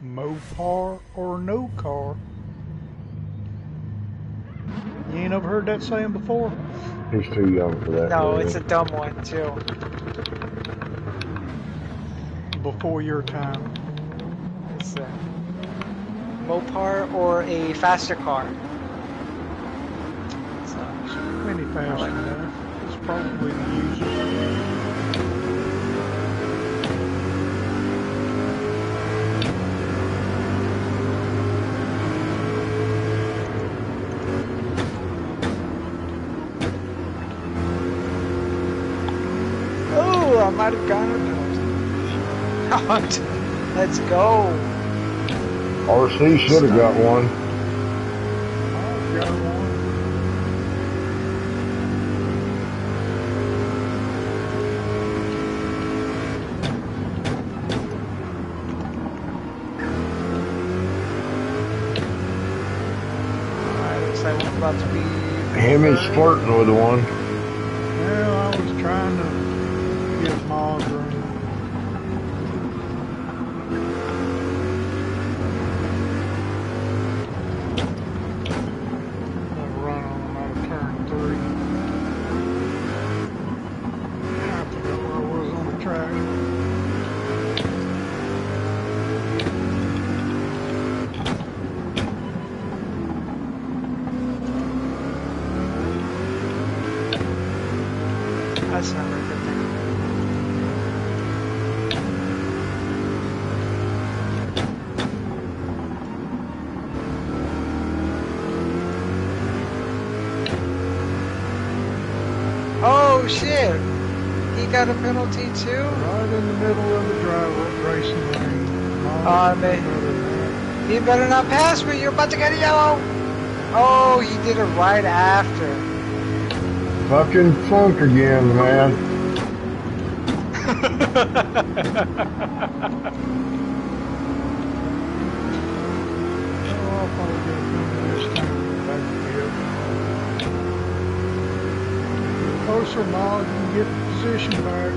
Mopar or no car. You ain't ever heard that saying before? He's too young for that, No, it's a man. dumb one too. Before your time. It's a Mopar or a faster car. So Plenty I fast like. enough. It's probably the usual. Oh, I might have gotten a penalty. Let's go. RC should have got one. I've got one. Alright, looks like we're about to be Hemi's 30. flirting with one. Well, I was trying to get miles running. Gonna run on about a turn 3. I forgot where I was on the track. That's never a good thing. Oh shit! He got a penalty too? Right in the middle of the drive racing lane. Man. You better not pass me, you're about to get a yellow! Oh, he did it right after. Fucking funk again, man. I'll probably get a this time back here. Closer, Mog, you can get the position back.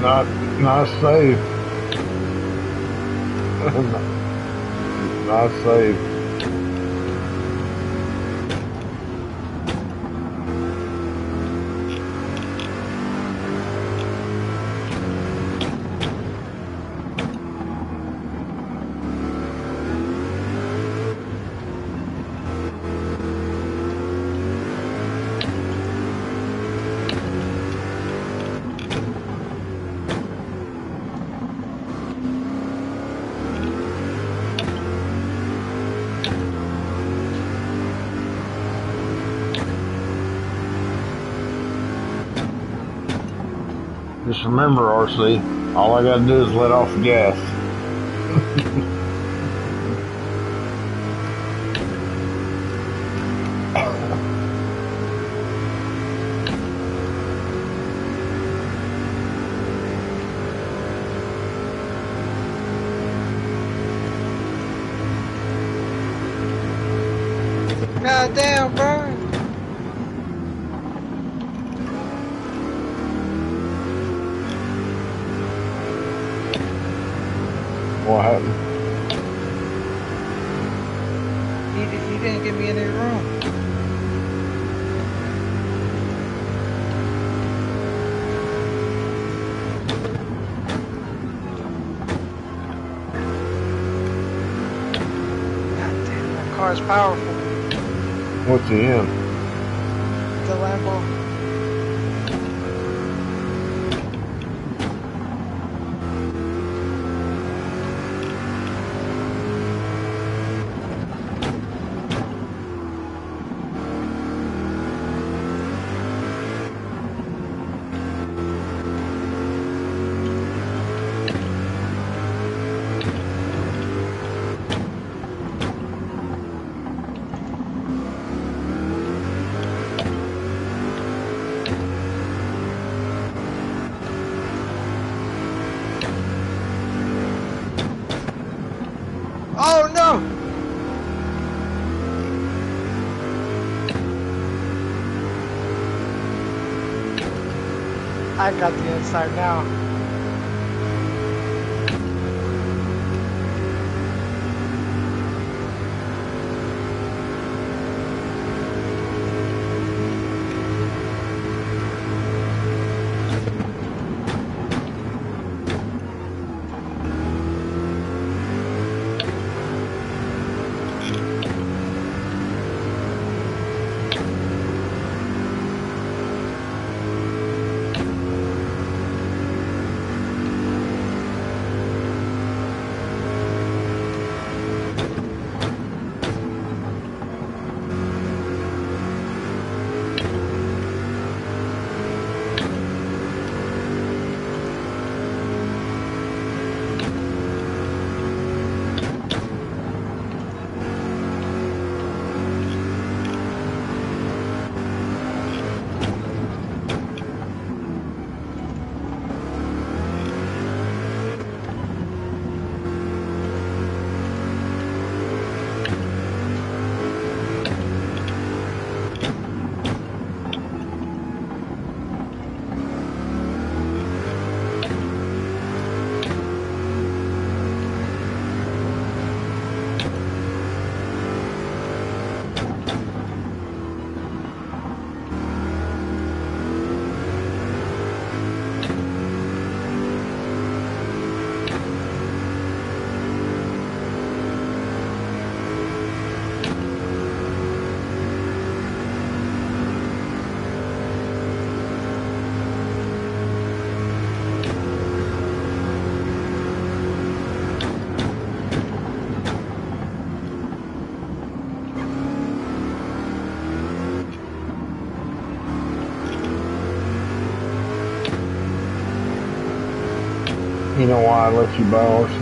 Nice save. Nice save. Just remember, RC, all I gotta do is let off the gas. God damn, bro. What happened? You didn't give me any room. God damn, that car's powerful. What's he in? The Lambo. Oh no! I got the inside now. You know why I let you buy RC?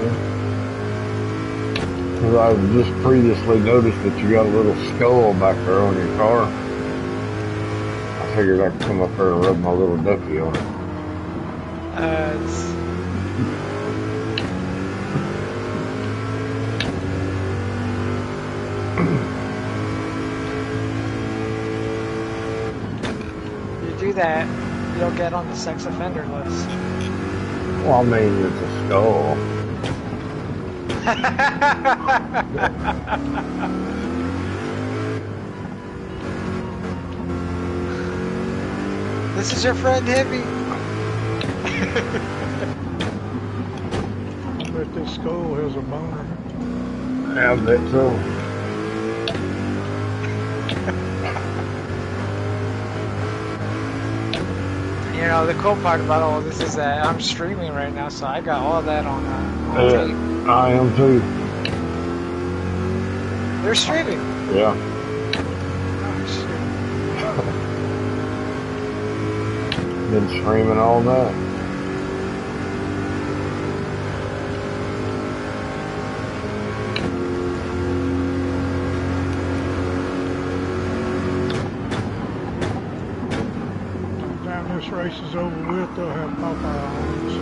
Because I just previously noticed that you got a little skull back there on your car. I figured I could come up there and rub my little ducky on it. You do that, you'll get on the sex offender list. Well, I mean, it's a skull. This is your friend Heavy. I bet this skull has a boner. I bet so. You know, the cool part about all this is that I'm streaming right now, so I got all that on tape. Yeah, I am too. They're streaming. Yeah. Oh, shit. Been streaming all night. This race is over with, they'll have Popeye arms.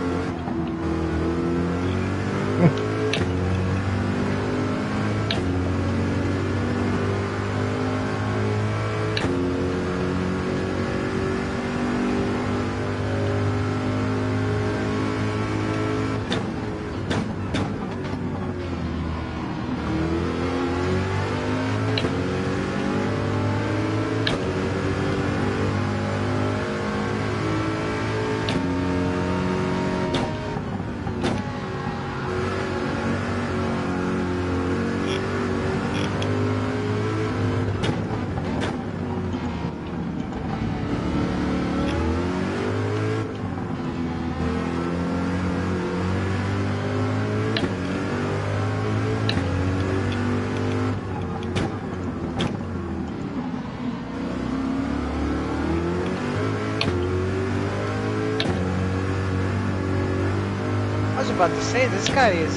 I was about to say, this guy is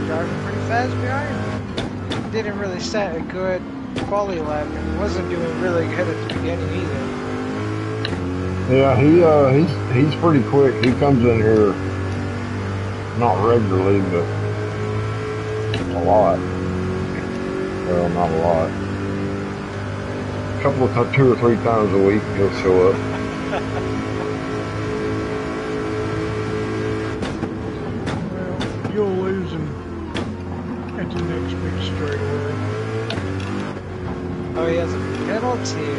driving pretty fast behind me. Didn't really set a good quality lap, and wasn't doing really good at the beginning either. Yeah, he's pretty quick. He comes in here not regularly, but a lot. Well, not a lot. A couple of 2 or 3 times a week he'll show up. Well, you'll lose him at the next big straightaway. Oh, he has a penalty.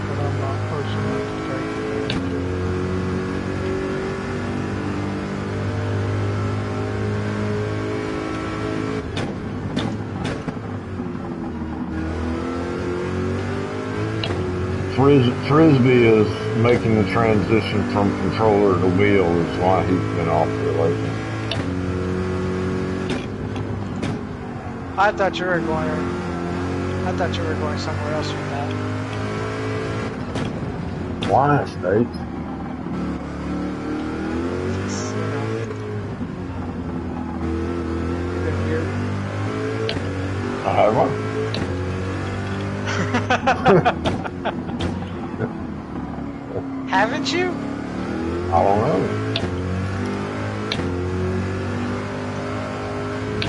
But I'm not person enough to take it. Frisbee is making the transition from controller to wheel is why he's been off here lately. I thought you were going somewhere else with that. Why, States? It's, you know, been weird. Have I? Haven't you? I don't know.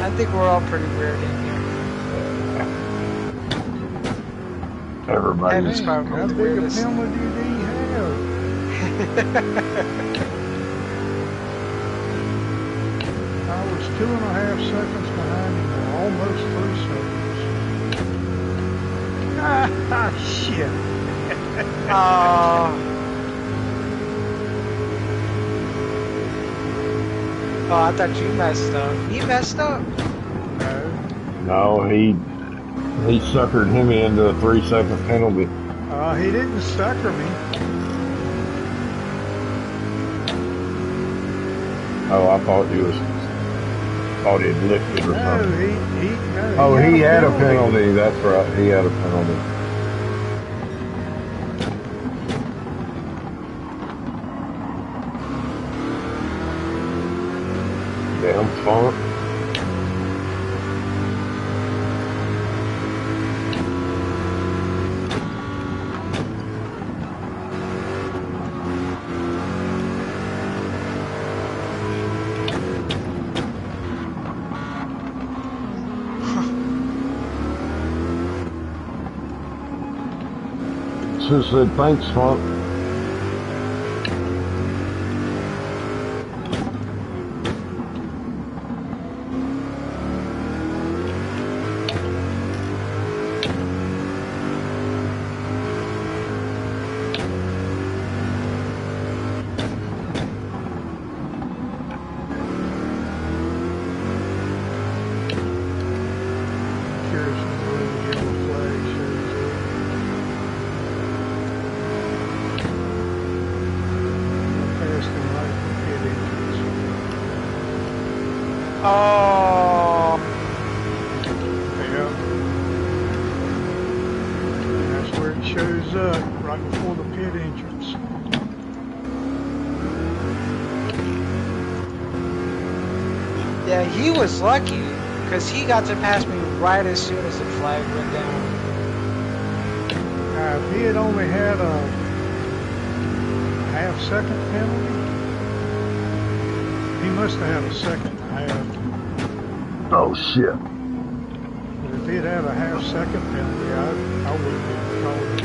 I think we're all pretty weird in here. Everybody's Heaven's probably How the big a weirdest. penalty did he have? I was 2.5 seconds behind him, or almost 3 seconds. Ah, shit. Oh, I thought you messed up. You messed up? No. No, he suckered him into a 3-second penalty. He didn't sucker me. Oh, I thought he'd licked it or No, something. He had a penalty. That's right. He had a penalty. Damn funk. Should have said thanks, Funk. opens up right before the pit entrance. Yeah, he was lucky because he got to pass me right as soon as the flag went down. If he had only had a half-second penalty, he must have had a second and a half. Oh shit. But if he had had a half-second penalty, I wouldn't have called it.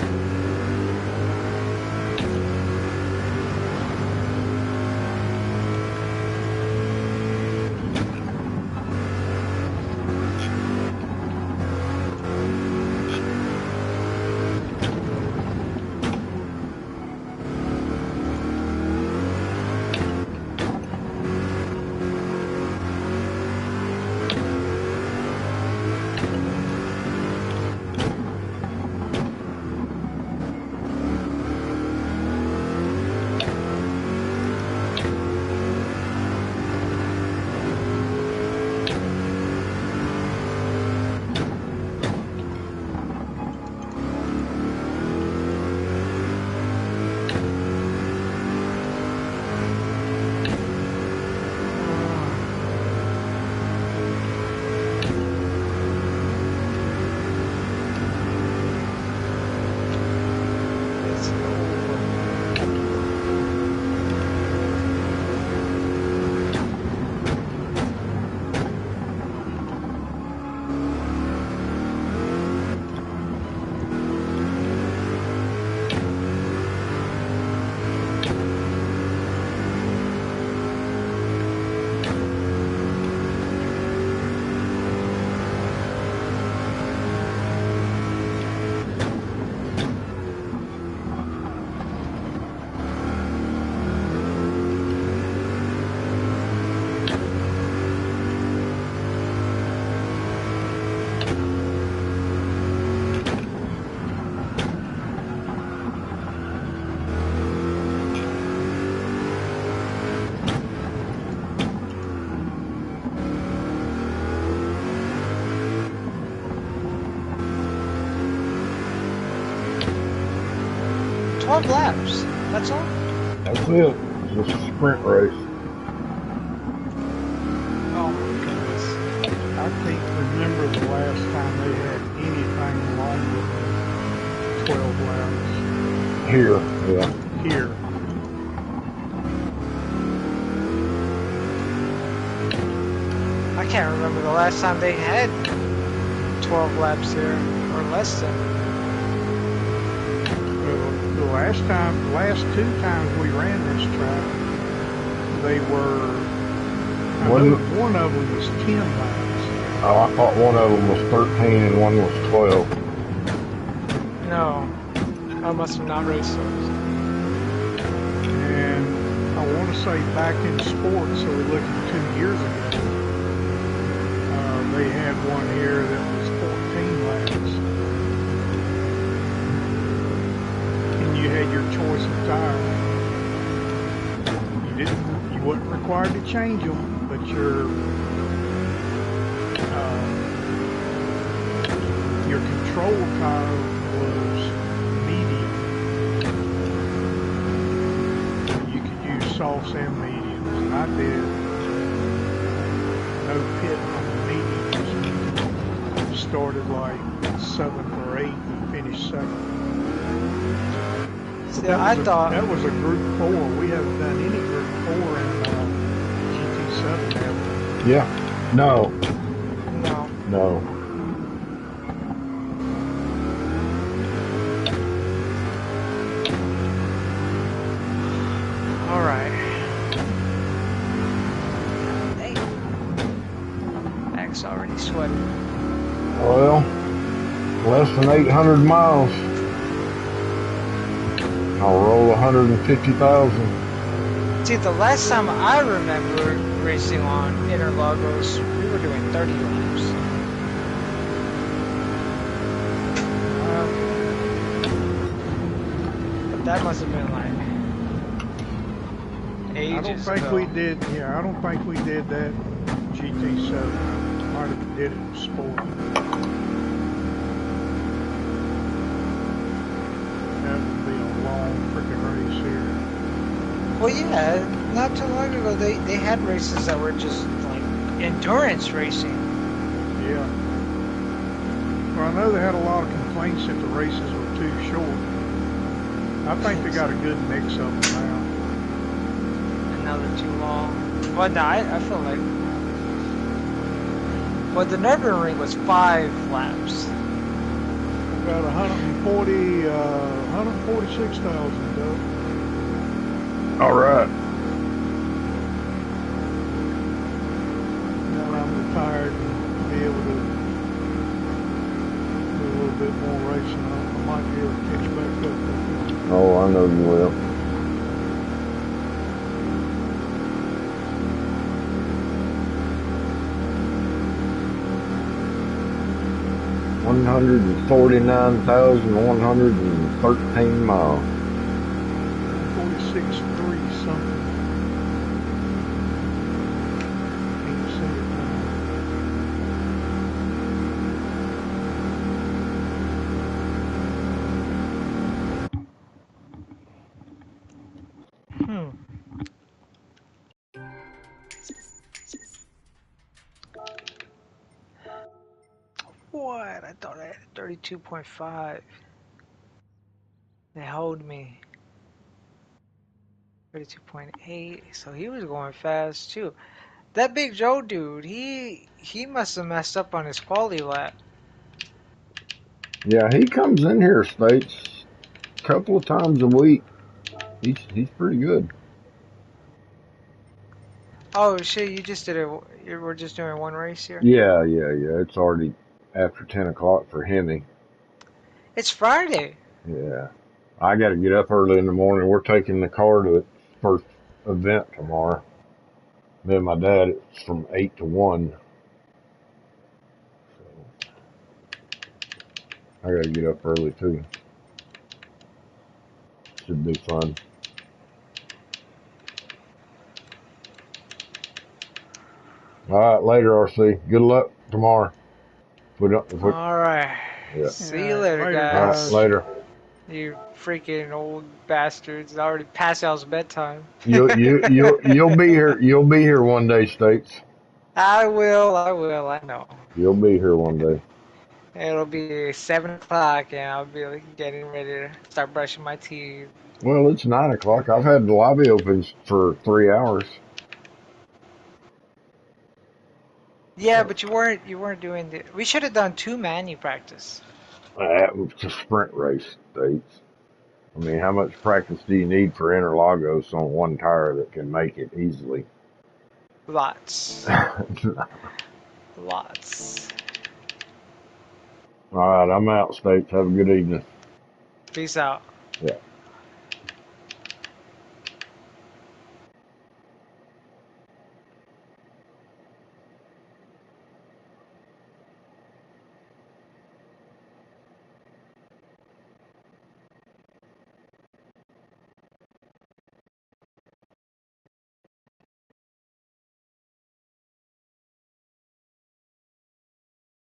Laps. That's all? That's it. It's a sprint race. Oh my goodness. I can't remember the last time they had anything longer than 12 laps. Here, yeah. Here. I can't remember the last time they had 12 laps there, or less than. The last two times we ran this track, they were, I know one of them was 10 laps. Oh, I thought one of them was 13 and one was 12. No, I must have not raced those. And I want to say back in sports, so we're looking 2 years ago, they had one here that was 14 laps. You had your choice of tire. You wasn't required to change them, but your control tire was medium. You could use softs and mediums, and I did no pit on the mediums. Started like 7th or 8th and finished 2nd. I thought that was a Group 4. We haven't done any Group 4 in GT7, have we? Yeah. No. No. All right. Hey. Back's already sweating. Well, less than 800 miles. I'll roll 150,000. See, the last time I remember racing on Interlagos, we were doing 30 laps. But that must have been like ages I don't think ago. we did. Yeah, I don't think we did that GT7. Might have did it in sport. Well, yeah, not too long ago they had races that were just like endurance racing. Yeah. Well, I know they had a lot of complaints that the races were too short. I think they got a good mix of them now. And now they're too long. Well, no, I feel like. Well, the Nürburgring was 5 laps. About 146,000, Doug. All right. Now I'm retired and be able to do a little bit more racing. I might be able to catch back up with it. Oh, I know you will. $149,113 miles. 46.3 something. Can't see it now. Hmm. What? I thought I had 32.5. They hold me. 32.8. So he was going fast too. That Big Joe dude, he must have messed up on his quality lap. Yeah, he comes in here, States, a couple of times a week. He's pretty good. Oh shit! You just did it. You were just doing one race here. Yeah. It's already after 10 o'clock for Hemi. It's Friday. Yeah. I got to get up early in the morning. We're taking the car to its first event tomorrow. Me and my dad, it's from 8 to 1. So I got to get up early too. Should be fun. All right, later, RC. Good luck tomorrow. If we, All right. yeah. See you Yeah, later, later, All right, guys. guys. later. You freaking old bastards! It's already past y'all's bedtime. You'll be here. You'll be here one day, States. I will. I know. You'll be here one day. It'll be 7 o'clock, and I'll be like, getting ready to start brushing my teeth. Well, it's 9 o'clock. I've had the lobby open for 3 hours. Yeah, but you weren't doing the. We should have done 2 manu practice. It's a sprint race, States. I mean, how much practice do you need for Interlagos on one tire that can make it easily? Lots, All lots. right, I'm out, States. Have a good evening. Peace out. Yeah.